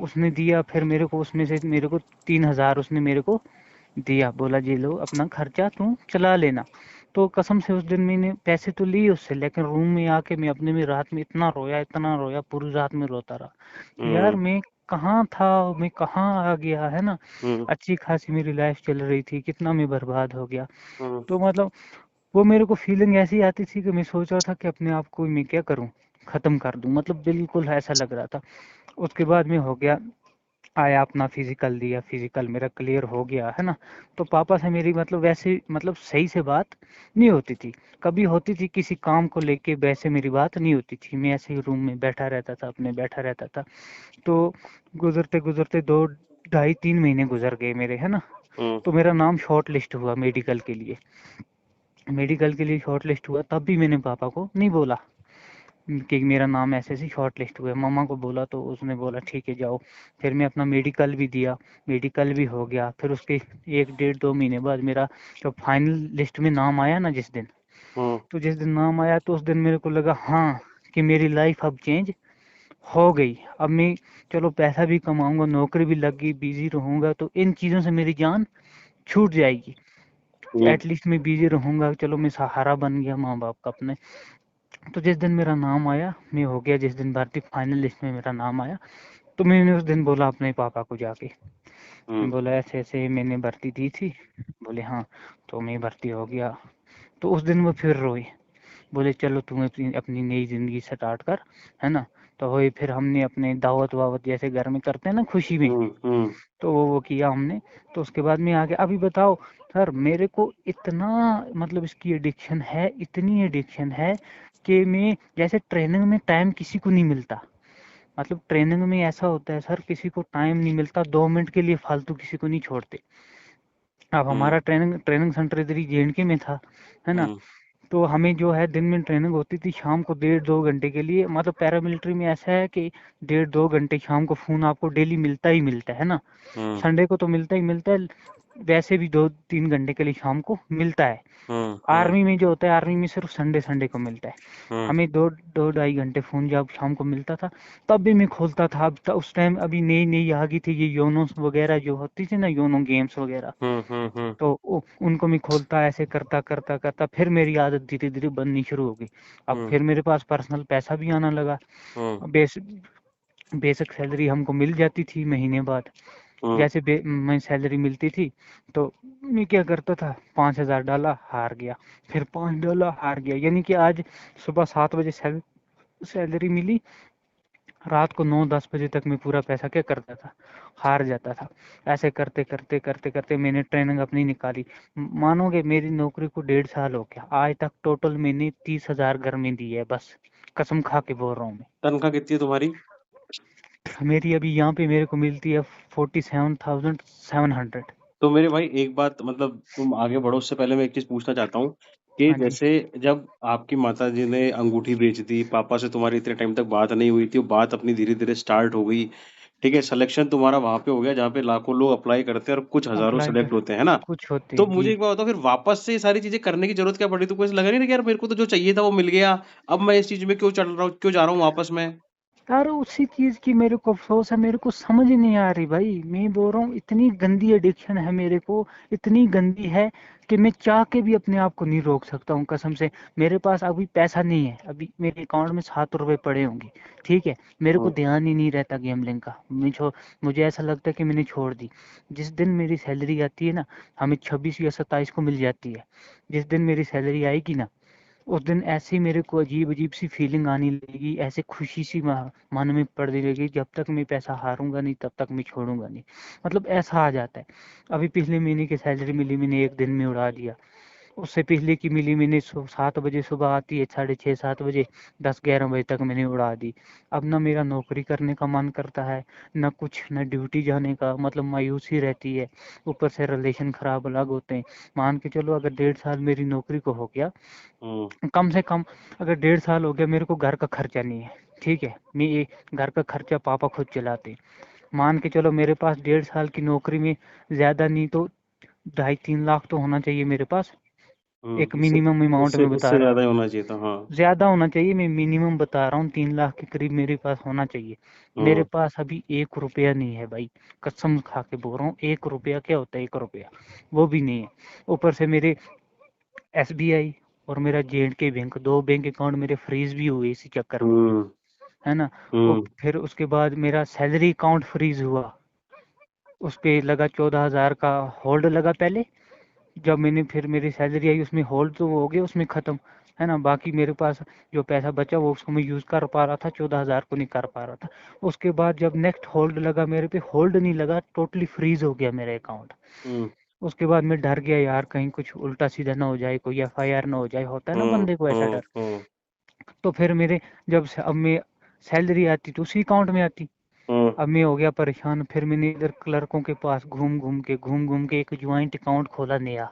उसने दिया फिर मेरे को, उसमें से मेरे को 3,000 उसने मेरे को दिया, बोला जी लो अपना खर्चा तू चला लेना। तो कसम से उस दिन मैंने पैसे तो लिए उससे, लेकिन रूम में आके मैं अपने में रात में इतना रोया, पूरी रात में रोता रहा कि यार हम्म मैं कहाँ था, मैं कहाँ आ गया, है ना। हम्म अच्छी खासी मेरी लाइफ चल रही थी, कितना मैं बर्बाद हो गया। हम्म तो मतलब वो मेरे को फीलिंग ऐसी आती थी कि मैं सोच रहा था कि अपने आप को मैं क्या करूं, खत्म कर दूं, मतलब बिल्कुल ऐसा लग रहा था। उसके बाद में हो गया, आया अपना फिजिकल दिया, फिजिकल मेरा क्लियर हो गया, है ना। तो पापा से मेरी मतलब वैसे मतलब सही से बात नहीं होती थी, कभी होती थी किसी काम को लेके, वैसे मेरी बात नहीं होती थी, मैं ऐसे ही रूम में बैठा रहता था, अपने बैठा रहता था। तो गुजरते गुजरते 2 ढाई 3 महीने गुजर गए मेरे, है ना। हम्म तो मेरा नाम शॉर्ट लिस्ट हुआ मेडिकल के लिए, मेडिकल के लिए शॉर्ट लिस्ट हुआ, तब भी मैंने पापा को नहीं बोला कि मेरा नाम ऐसे ऐसे शॉर्ट लिस्ट हुआ है। मम्मा को बोला तो उसने बोला ठीक है जाओ। फिर मैं अपना मेडिकल भी दिया, मेडिकल भी हो गया। फिर उसके 1 डेढ़ 2 महीने बाद मेरा जब फाइनल लिस्ट में नाम आया ना जिस दिन, हम्म तो जिस दिन नाम आया तो उस दिन मेरे को लगा हाँ कि मेरी लाइफ अब चेंज हो गई। अब मैं चलो पैसा भी कमाऊंगा, नौकरी भी लग गई, बिजी रहूंगा, तो इन चीज़ों से मेरी जान छूट जाएगी। हम्म एटलीस्ट मैं बिजी रहूंगा, चलो मैं सहारा बन गया माँ बाप का अपने। तो जिस दिन मेरा नाम आया, मैं हो गया, जिस दिन भर्ती फाइनल लिस्ट में मेरा नाम आया, तो मैंने उस दिन बोला अपने पापा को जाके, मैं हम्म बोला ऐसे ऐसे मैंने भर्ती दी थी। बोले हाँ, तो मैं भर्ती हो गया। तो उस दिन वो फिर रोए, बोले चलो तुम अपनी अपनी नई जिंदगी स्टार्ट कर, है ना। तो वही फिर हमने अपने दावत वावत जैसे घर में करते हैं ना खुशी में, हम्म। तो वो किया हमने। तो उसके बाद में आगे अभी बताओ सर, मेरे को इतना मतलब इसकी एडिक्शन है, इतनी एडिक्शन है कि मैं जैसे ट्रेनिंग में टाइम किसी को नहीं मिलता, मतलब ट्रेनिंग में ऐसा होता है सर, किसी को टाइम नहीं मिलता, 2 मिनट के लिए फालतू किसी को नहीं छोड़ते। अब हम्म। हमारा ट्रेनिंग ट्रेनिंग सेंटर इधर ही JNK में था, है ना। हम्म। तो हमें जो है दिन में ट्रेनिंग होती थी शाम को 1.5-2 घंटे के लिए, मतलब पैरामिलिट्री में ऐसा है कि 1.5-2 घंटे शाम को फोन आपको डेली मिलता ही मिलता है ना। हम्म। संडे को तो मिलता ही मिलता है, वैसे भी 2-3 घंटे के लिए शाम को मिलता है। हम्म। हम्म। आर्मी में जो होता है, आर्मी में सिर्फ संडे संडे को मिलता है। हम्म। हमें 2-2.5 घंटे फोन जब शाम को मिलता था, तब भी मैं खोलता था। अब उस टाइम अभी नई नई आ गई थी ये योनो वगैरह जो होती थी ना, योनो गेम्स वगैरह। हम्म। हम्म। तो उनको मैं खोलता, ऐसे करता करता करता फिर मेरी आदत धीरे धीरे बननी शुरू हो गई। अब हम्म। फिर मेरे पास पर्सनल पैसा भी आना लगा। हम्म। बेस बेसिक सैलरी हमको मिल जाती थी महीने बाद। हम्म। जैसे मैं सैलरी मिलती थी, तो मैं क्या करता था, 5,000 डाला हार गया, फिर 5 डाला हार गया। यानी कि आज सुबह 7 बजे सैलरी मिली, रात को 9-10 बजे तक मैं पूरा पैसा क्या करता था, हार जाता था। ऐसे करते करते करते करते मैंने ट्रेनिंग अपनी निकाली। मानोगे मेरी नौकरी को 1.5 साल हो गया, आज तक टोटल मैंने 30,000 घर में दी है बस, कसम खा के बोल रहा हूँ मैं। तनख्वाह कितनी है तुम्हारी? मेरी अभी यहाँ पे मेरे को मिलती है 47,700। तो मेरे भाई एक बात, मतलब तुम आगे बढ़ो उससे पहले मैं एक चीज पूछना चाहता हूँ कि हाँ जी। जैसे जब आपकी माता जी ने अंगूठी बेच दी, पापा से तुम्हारी इतने टाइम तक बात नहीं हुई थी, वो बात अपनी धीरे धीरे स्टार्ट हो गई, ठीक है, सिलेक्शन तुम्हारा वहां पे हो गया जहाँ पे लाखों लोग अप्लाई करते हैं और कुछ हजारों अप्लाई सेलेक्ट कर, होते हैं, है ना? कुछ होते तो हैं मुझे जी। एक बात बताओ, फिर वापस से ये सारी चीजें करने की जरूरत क्या पड़ी? तुमको ऐसा लगा नहीं ना कि यार मेरे को तो जो चाहिए था वो मिल गया, अब मैं इस चीज में क्यों चल रहा हूँ, क्यों जा रहा हूँ वापस में? यार उसी चीज की मेरे को अफसोस है, मेरे को समझ ही नहीं आ रही भाई। मैं बोल रहा हूँ इतनी गंदी एडिक्शन है मेरे को, इतनी गंदी है कि मैं चाह के भी अपने आप को नहीं रोक सकता हूँ कसम से। मेरे पास अभी पैसा नहीं है, अभी मेरे अकाउंट में 7 रुपए पड़े होंगे, ठीक है। मेरे को हम्म। ध्यान ही नहीं रहता गेमलिंग का। मुझे ऐसा लगता है कि मैंने छोड़ दी। जिस दिन मेरी सैलरी आती है ना, हमें 26 या 27 को मिल जाती है। जिस दिन मेरी सैलरी आएगी ना, उस दिन ऐसे ही मेरे को अजीब अजीब सी फीलिंग आने लगेगी, ऐसे खुशी सी मन में पड़ने लगेगी, जब तक मैं पैसा हारूंगा नहीं तब तक मैं छोड़ूंगा नहीं। मतलब ऐसा आ जाता है। अभी पिछले महीने की सैलरी मिली, मैंने एक दिन में उड़ा दिया। उससे पिछले की मिली, मैंने 7 बजे सुबह आती है, 6:30-7 बजे, 10-11 बजे तक मैंने उड़ा दी। अब ना मेरा नौकरी करने का मन करता है, ना कुछ, ना ड्यूटी जाने का, मतलब मायूसी रहती है। ऊपर से रिलेशन खराब अलग होते हैं। मान के चलो अगर 1.5 साल मेरी नौकरी को हो गया, हम्म। कम से कम अगर 1.5 साल हो गया, मेरे को घर का खर्चा नहीं है, ठीक है। मैं ये घर का खर्चा पापा खुद चलाते। मान के चलो मेरे पास 1.5 साल की नौकरी में ज्यादा नहीं तो 2.5-3 लाख तो होना चाहिए मेरे पास। एक इससे मिनिमम अमाउंट इससे में बता इससे रहा हूँ, ज्यादा ही होना चाहिए था, हाँ। ज्यादा होना चाहिए, मैं मिनिमम बता रहा हूँ, 3 लाख के करीब मेरे पास होना चाहिए। मेरे हम्म। पास अभी 1 रुपया नहीं है भाई, कसम खा के बोल रहा हूँ। 1 रुपया क्या होता है, 1 रुपया वो भी नहीं है। ऊपर से मेरे SBI और मेरा JNK बैंक, 2 बैंक अकाउंट मेरे फ्रीज भी हुए इसी चक्कर में, हम्म। है ना। और हम्म। फिर उसके बाद मेरा सैलरी अकाउंट फ्रीज हुआ, उस पे लगा 14,000 का होल्ड लगा पहले। जब मैंने फिर मेरी सैलरी आई, उसमें होल्ड तो वो हो गया, उसमें खत्म, है ना। बाकी मेरे पास जो पैसा बचा वो उसको मैं यूज कर पा रहा था, 14,000 को नहीं कर पा रहा था। उसके बाद जब नेक्स्ट होल्ड लगा मेरे पे, होल्ड नहीं लगा, टोटली फ्रीज हो गया मेरा अकाउंट। हम्म। उसके बाद मैं डर गया यार, कहीं कुछ उल्टा सीधा ना हो जाए, कोई FIR ना हो जाए, होता है ना बंदे को ऐसा डर। हम्म। तो फिर मेरे अब मैं सैलरी आती तो उसी अकाउंट में आती। हम्म। अब मैं हो गया परेशान, फिर मैंने इधर क्लर्कों के पास घूम घूम के एक ज्वाइंट अकाउंट खोला, नया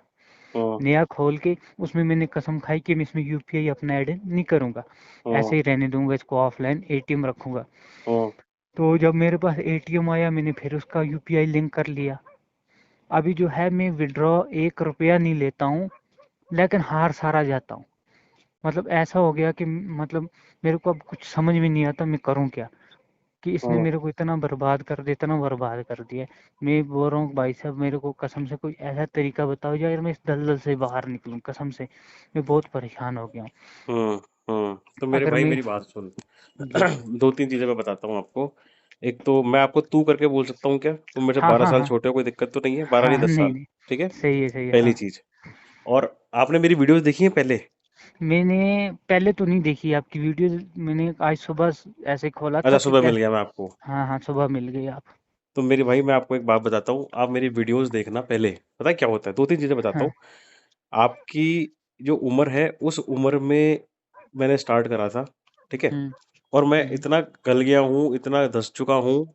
हम्म। नया खोल के। उसमें मैंने कसम खाई कि मैं इसमें UPI अपना ऐड नहीं करूंगा, हम्म। ऐसे ही रहने दूंगा, इसको ऑफलाइन ATM रखूंगा। हम्म। तो जब मेरे पास ATM आया, मैंने फिर उसका UPI लिंक कर लिया। अभी जो है मैं विड्रॉ 1 रुपया नहीं लेता हूँ, लेकिन हार सारा जाता हूँ। मतलब ऐसा हो गया कि मतलब मेरे को अब कुछ समझ में नहीं आता मैं करूँ क्या, कि इसने हम्म। मेरे को इतना बर्बाद कर दिया, इतना बर्बाद कर दिया है। मैं बोल रहा हूँ भाई साहब, मेरे को कसम से कोई ऐसा तरीका बताओ यार, मैं इस दलदल से बाहर निकलूं, कसम से मैं बहुत परेशान हो गया हूँ। हम्म। तो मेरे अगर भाई मैं मेरी बात सुन। जी। दो तीन चीजें मैं बताता हूँ आपको। एक तो मैं आपको तू करके बोल सकता हूँ क्या? तुम मेरे से हाँ 12 साल हाँ छोटे हो, कोई दिक्कत तो नहीं है? 12 नहीं, हाँ, 10 नहीं साल नहीं, ठीक है। सही है, सही है, पहली हाँ। चीज। और आपने मेरी वीडियोस देखी है पहले? मैंने पहले तो नहीं देखी आपकी वीडियो, मैंने आज सुबह ऐसे खोला था अच्छा, कि सुबह क्या। मिल गया मैं आपको। हाँ हाँ, सुबह मिल गई आप। तो मेरे भाई मैं आपको एक बात बताता हूँ, आप मेरी वीडियोस देखना पहले। पता है क्या होता है, दो तीन चीजें बताता हाँ। हूँ। आपकी जो उम्र है उस उम्र में मैंने स्टार्ट करा था, ठीक है। हम्म। और मैं हम्म। इतना गल गया हूँ, इतना धस चुका हूँ।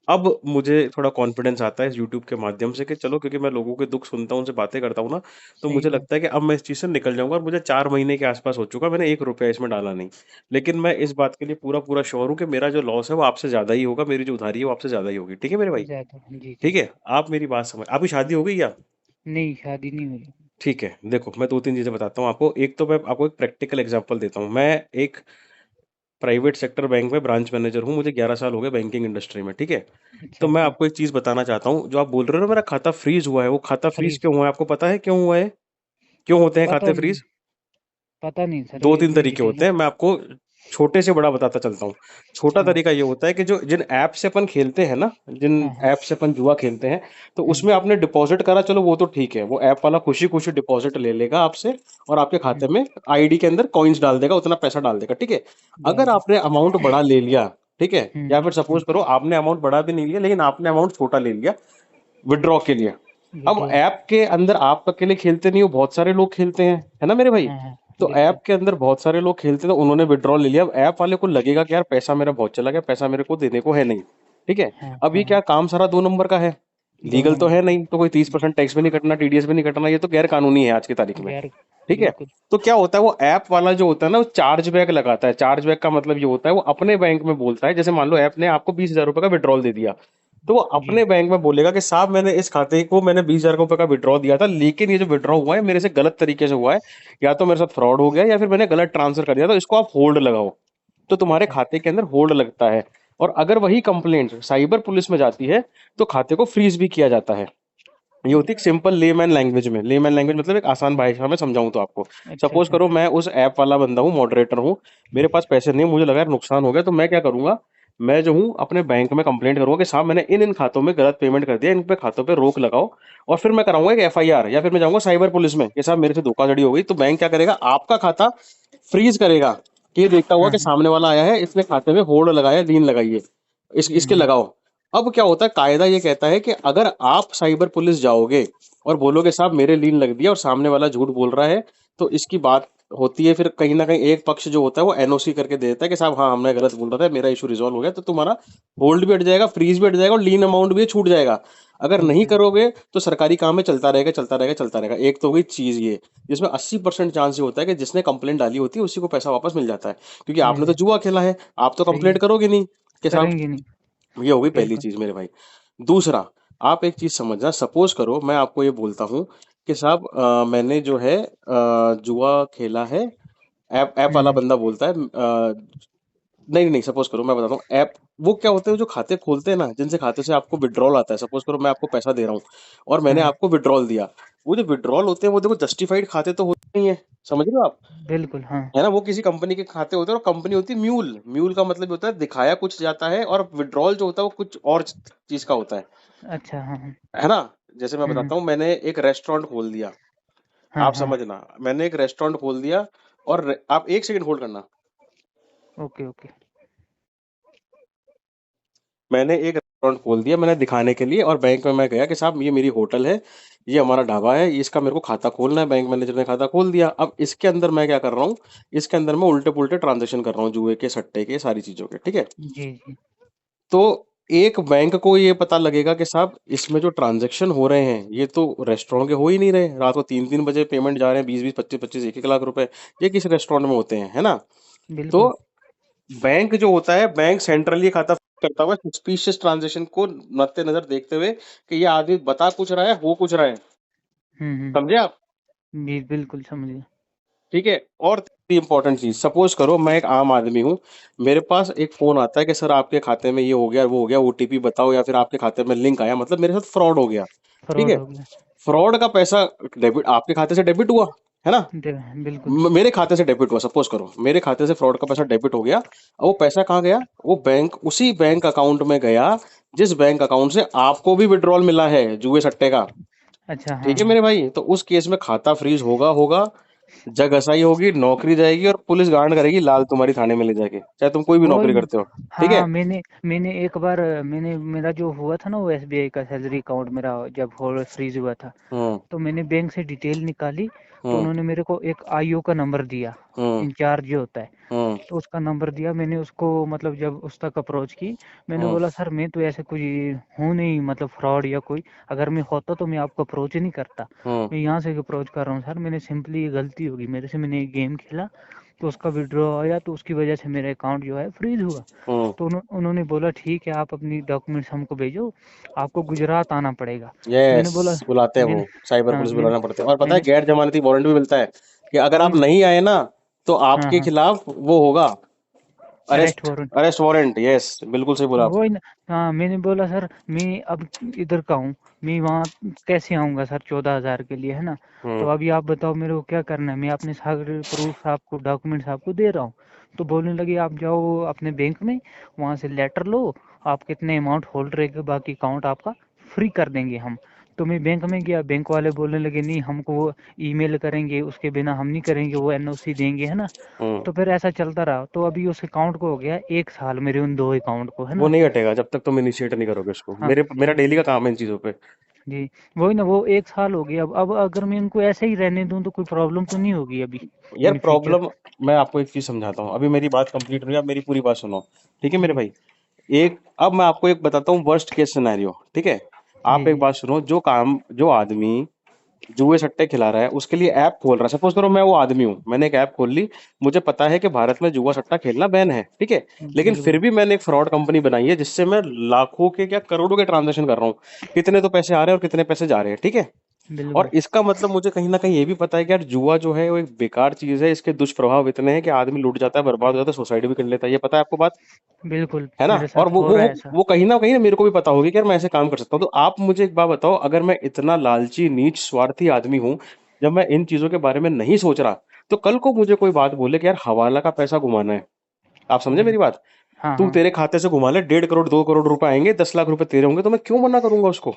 अब मुझे थोड़ा कॉन्फिडेंस आता है इस यूट्यूब के माध्यम से कि चलो, क्योंकि मैं लोगों के दुख सुनता हूँ, उनसे बातें करता हूँ ना, तो सही मुझे बात। लगता है कि अब मैं इस चीज से निकल जाऊंगा। और मुझे 4 महीने के आसपास हो चुका, मैंने 1 रुपया इसमें डाला नहीं। लेकिन मैं इस बात के लिए पूरा पूरा श्योर हूँ कि मेरा जो लॉस है वो आपसे ज्यादा ही होगा, मेरी जो उधारी है वो आपसे ज्यादा ही होगी, ठीक है मेरे भाई। ज्यादा, जी जी। ठीक है, आप मेरी बात समझ, आपकी शादी हो गई क्या? नहीं, शादी नहीं हुई। ठीक है, देखो मैं दो तीन चीजें बताता हूँ आपको। एक तो मैं आपको एक प्रैक्टिकल एग्जांपल देता हूँ। मैं एक प्राइवेट सेक्टर बैंक में ब्रांच मैनेजर हूँ, मुझे 11 साल हो गए बैंकिंग इंडस्ट्री में, ठीक है। अच्छा तो मैं अच्छा। आपको एक चीज बताना चाहता हूँ, जो आप बोल रहे हो ना मेरा खाता फ्रीज हुआ है, वो खाता फ्रीज फ्रीज। क्यों हुआ है आपको पता है क्यों हुआ है? क्यों होते हैं पता खाते नहीं। फ्रीज? पता नहीं सर, दो तीन इतनी तरीके डिटेल होते में। हैं, मैं आपको छोटे से बड़ा बताता चलता हूँ। छोटा हाँ तरीका ये होता है कि जो जिन ऐप से अपन खेलते हैं ना, जिन हाँ हाँ। ऐप से अपन जुआ खेलते हैं, तो हम्म। उसमें आपने डिपॉजिट करा, चलो वो तो ठीक है, वो ऐप वाला खुशी खुशी डिपॉजिट ले लेगा आपसे और आपके खाते हम्म। में आईडी के अंदर कॉइन्स डाल देगा, उतना पैसा डाल देगा, ठीक है। डाल अगर दे। आपने अमाउंट बड़ा ले लिया, ठीक है, या फिर हम्म। सपोज करो आपने अमाउंट बड़ा भी नहीं लिया लेकिन आपने अमाउंट छोटा ले लिया विड्रॉ के लिए। अब विड्रॉ। ऐप के अंदर आप अकेले खेलते नहीं हो, बहुत सारे लोग खेलते हैं, है ना मेरे भाई। हाँ हाँ। तो बिल्कुल। ऐप के अंदर बहुत सारे लोग खेलते हैं, तो उन्होंने विड्रॉ ले लिया। अब ऐप वाले को लगेगा कि यार पैसा मेरा बहुत चला गया, पैसा मेरे को देने को है नहीं, ठीक है। हाँ अब हाँ ये हाँ। क्या काम सारा 2 नंबर का है, दो लीगल तो नंबर है का। नहीं, तो कोई 30% टैक्स भी नहीं कटना, टीडीएस भी नहीं कटना, ये तो गैर कानूनी है आज की तारीख में, गैर। ठीक है। बिल्कुल। तो क्या होता है, वो ऐप वाला जो होता है ना, वो चार्ज बैक लगाता है। चार्ज बैक का मतलब ये होता है, वो अपने बैंक में बोलता है, जैसे मान लो ऐप ने आपको 20,000 रुपए का विड्रॉल दे दिया, तो वो जी। अपने बैंक में बोलेगा कि साहब मैंने इस खाते को मैंने 20,000 रुपए का विड्रॉ दिया था, लेकिन ये जो विड्रॉ हुआ है मेरे से गलत तरीके से हुआ है, या तो मेरे साथ फ्रॉड हो गया या फिर मैंने गलत ट्रांसफर कर दिया, तो इसको आप होल्ड लगाओ। तो तुम्हारे अच्छा। खाते के अंदर होल्ड लगता है। और अगर वही कंप्लेंट साइबर पुलिस में जाती है, तो खाते को फ्रीज भी किया जाता है। ये होती है एक सिंपल लेमैन लैंग्वेज में। लेमैन लैंग्वेज मतलब एक आसान भाषा में समझाऊं तो आपको, अच्छा सपोज अच्छा। करो मैं उस ऐप वाला बंदा हूँ, मॉडरेटर हूँ, मेरे पास पैसे नहीं, मुझे लगा यार नुकसान हो गया, तो मैं क्या करूंगा, मैं जो हूँ अपने बैंक में कंप्लेंट करूंगा कि साहब मैंने इन इन खातों में गलत पेमेंट कर दिया, इन पे खातों पे रोक लगाओ। और फिर मैं कराऊंगा एक एफआईआर, या फिर मैं जाऊंगा साइबर पुलिस में कि साहब मेरे से धोखाधड़ी हो गई। तो बैंक क्या करेगा, आपका खाता फ्रीज करेगा, कि ये देखता हुआ हाँ कि हाँ। सामने वाला आया है, इसने खाते में होल्ड लगाया, लीन लगाइए, इसके हम्म। लगाओ। अब क्या होता है, कायदा ये कहता है कि अगर आप साइबर पुलिस जाओगे और बोलोगे साहब मेरे लीन लग दिया और सामने वाला झूठ बोल रहा है, तो इसकी बात होती है, फिर कहीं ना कहीं एक पक्ष जो होता है वो एनओसी करके दे देता है कि साहब हाँ हमने गलत बोल रहा था, मेरा इशू रिजॉल्व हो गया, तो तुम्हारा होल्ड भी हट जाएगा, फ्रीज भी हट जाएगा और लीन अमाउंट भी छूट जाएगा। अगर छूट नहीं जाए। करोगे तो सरकारी काम में चलता रहेगा चलता रहेगा चलता रहेगा। एक तो हुई चीज ये, जिसमें 80% चांस ये होता है कि जिसने कंप्लेंट डाली होती है उसी को पैसा वापस मिल जाता है, क्योंकि मिल आपने तो जाए। जुआ खेला है, आप तो सही कंप्लेंट है। करोगे नहीं कि साहब। करेंगे नहीं। ये हो गई पहली बिल्कुल। चीज मेरे भाई। दूसरा, आप एक चीज समझना, सपोज करो मैं आपको ये बोलता हूँ कि साहब मैंने जो है जुआ खेला है। ऐप ऐप वाला हम्म। बंदा बोलता है नहीं नहीं, सपोज करो मैं बताता हूँ ऐप, वो क्या होते हैं जो खाते खोलते हैं ना, जिनसे खाते से आपको विड्रॉल आता है, सपोज करो मैं आपको पैसा दे रहा हूँ और मैंने हाँ। आपको विड्रॉल दिया, वो जो विड्रॉल होते हैं वो देखो जस्टिफाइड खाते तो होते नहीं है, समझ रहे हो आप, बिल्कुल हाँ। है ना। वो किसी कंपनी के खाते होते हैं, और कंपनी होती है म्यूल। म्यूल का मतलब होता है दिखाया कुछ जाता है, और विड्रॉल जो होता है वो कुछ और चीज का होता अच्छा हाँ हाँ। है ना। जैसे मैं हम्म। बताता हूँ, मैंने एक रेस्टोरेंट खोल दिया, हाँ आप हाँ। समझना, मैंने एक रेस्टोरेंट खोल दिया, और आप 1 सेकंड होल्ड करना। Okay okay. मैंने एक रेस्टोरेंट खोल दिया, मैंने दिखाने के लिए, और बैंक में मैं गया कि साहब ये मेरी होटल है, ये हमारा ढाबा है, इसका मेरे को खाता खोलना है। बैंक मैनेजर ने खाता खोल दिया। अब इसके अंदर मैं क्या कर रहा हूँ, इसके अंदर मैं उल्टे पुल्टे ट्रांजेक्शन कर रहा हूँ, जुए के, सट्टे के, सारी चीजों के, ठीक है। जी जी। तो एक बैंक को ये पता लगेगा कि साहब इसमें जो ट्रांजैक्शन हो रहे हैं ये तो रेस्टोरेंट के हो ही नहीं रहे, रात को 3-3 बजे पेमेंट जा रहे हैं, 20-20, 25-25, 1-1 लाख रुपए, ये किस रेस्टोरेंट में होते हैं, है ना। तो बिल्कुल। बैंक जो होता है, बैंक सेंट्रली खाता करता हुआ सस्पिशियस ट्रांजैक्शन को मद्देनजर देखते हुए कि ये आदमी बता कुछ रहा है, हो कुछ रहा है, समझे आप। बिल्कुल समझ गया। ठीक है। और तीसरी इंपॉर्टेंट चीज, सपोज करो मैं एक आम आदमी हूँ, मेरे पास एक फोन आता है कि सर आपके खाते में ये हो गया वो हो गया, ओटीपी बताओ, या फिर आपके खाते में लिंक आया, मतलब मेरे साथ फ्रॉड हो गया, ठीक फ्रॉड है। हो गया। फ्रॉड का पैसा डेबिट आपके खाते से डेबिट हुआ, है ना। बिल्कुल। मेरे खाते से डेबिट हुआ, सपोज करो मेरे खाते से फ्रॉड का पैसा डेबिट हो गया। अब वो पैसा कहाँ गया, वो बैंक, उसी बैंक अकाउंट में गया जिस बैंक अकाउंट से आपको भी विड्रॉल मिला है जुए सट्टे का, अच्छा हाँ ठीक है हाँ। मेरे भाई। तो उस केस में खाता फ्रीज होगा होगा, जग हसाई होगी, नौकरी जाएगी और पुलिस गांड करेगी लाल तुम्हारी थाने में ले जाके, चाहे तुम कोई भी वही नौकरी ना। करते हो। ठीक है। हाँ, मैंने मैंने एक बार मैंने मेरा जो हुआ था ना वो एसबीआई का सैलरी अकाउंट मेरा जब होल्ड फ्रीज हुआ था, हम्म। तो मैंने बैंक से डिटेल निकाली। तो हम्म। उन्होंने मेरे को एक आईओ का नंबर दिया, हम्म। इंचार्ज जो होता है। हम्म। तो उसका नंबर दिया मैंने उसको, मतलब जब उस तक अप्रोच की, मैंने हम्म। बोला सर मैं तो ऐसे कोई हूँ नहीं, मतलब फ्रॉड या कोई, अगर मैं होता तो मैं आपको अप्रोच ही नहीं करता। हम्म। मैं यहाँ से अप्रोच कर रहा हूँ सर, मैंने सिंपली ये गलती होगी मेरे से, मैंने एक गेम खेला तो उसका विड्रॉ आया, तो उसकी वजह से मेरा अकाउंट जो है फ्रीज हुआ। हम्म। तो उन्होंने बोला ठीक है आप अपनी डॉक्यूमेंट्स हमको भेजो, आपको गुजरात आना पड़ेगा। मैंने यस, बोला बुलाते हैं वो, मैंने साइबर हाँ पुलिस मैंने बुलाना पड़ता है। और पता है मैंने गैर जमानती वारंट भी मिलता है कि अगर वही आप ना। नहीं आए ना तो हाँ आपके हाँ, खिलाफ वो होगा, arrest arrest, warrant. Arrest warrant. Yes, बिल्कुल सही बोला आप। वही ना। हाँ, मैंने बोला सर मैं अब इधर का हूँ, मैं वहाँ कैसे आऊँगा सर 14,000 के लिए, है ना। तो हम्म। अभी आप बताओ मेरे को क्या करना है, मैं अपने सारे प्रूफ आपको, डॉक्यूमेंट्स आपको दे रहा हूँ। तो बोलने लगे आप जाओ अपने बैंक में, वहाँ से लेटर लो, आप कितने अमाउंट होल्ड रहेगा बाकी अकाउंट आपका फ्री कर देंगे हम। तो मैं बैंक में गया, बैंक वाले बोलने लगे नहीं हमको वो ईमेल करेंगे, उसके बिना हम नहीं करेंगे, वो एनओसी देंगे, है ना। हम्म। तो फिर ऐसा चलता रहा, तो अभी उस अकाउंट को हो गया 1 साल, मेरे उन 2 अकाउंट को, है वो ना। नहीं हटेगा जब तक तुम इनिशिएट नहीं करोगे उसको। हाँ मेरा डेली का काम है इन चीजों पे। जी, वही ना, वो 1 साल हो गया। अब अगर मैं इनको ऐसे ही रहने दूं तो कोई प्रॉब्लम तो नहीं होगी अभी यार इन फ्यूचर। प्रॉब्लम, मैं आपको एक चीज समझाता हूँ, अभी मेरी बात कंप्लीट नहीं हुई, आप मेरी पूरी बात सुनो। ठीक है मेरे जी भाई। एक, अब मैं आपको एक बताता हूँ वर्स्ट केस सिनेरियो। ठीक है। जी आप एक जी बात सुनो, जो आदमी जुए सट्टे खिला रहा है उसके लिए ऐप खोल रहा है, सपोज करो मैं वो आदमी हूँ, मैंने एक ऐप खोल ली, मुझे पता है कि भारत में जुआ सट्टा खेलना बैन है। ठीक है। लेकिन फिर बिल्कुल भी मैंने एक फ्रॉड कंपनी बनाई है जिससे मैं लाखों के क्या करोड़ों के ट्रांजेक्शन कर रहा हूँ। कितने तो पैसे आ रहे हैं और कितने पैसे जा रहे हैं। ठीक है। और बिल्कुल इसका मतलब मुझे कहीं ना कहीं ये भी पता है कि यार जुआ जो है वो एक बेकार चीज है, इसके दुष्प्रभाव इतने हैं कि आदमी लूट जाता है, बर्बाद हो जाता है, सुसाइड भी कर लेता है। ये पता है आपको बात, बिल्कुल, है ना। मेरे और साथ हो रहा है ऐसा। वो कहीं ना मेरे को भी पता होगी कि यार मैं ऐसे काम कर सकता हूँ। तो आप मुझे एक बात बताओ, अगर मैं इतना लालची नीच स्वार्थी आदमी हूँ, जब मैं इन चीजों के बारे में नहीं सोच रहा, तो कल को मुझे कोई बात बोले कि यार हवाला का पैसा घुमाना है, आप समझे मेरी बिल्कुल। बात, हाँ तू हाँ, तेरे खाते से घुमा ले, 1.5 करोड़ 2 करोड़ रुपए आएंगे, 10 लाख रुपए तेरे होंगे, तो मैं क्यों मना करूंगा उसको।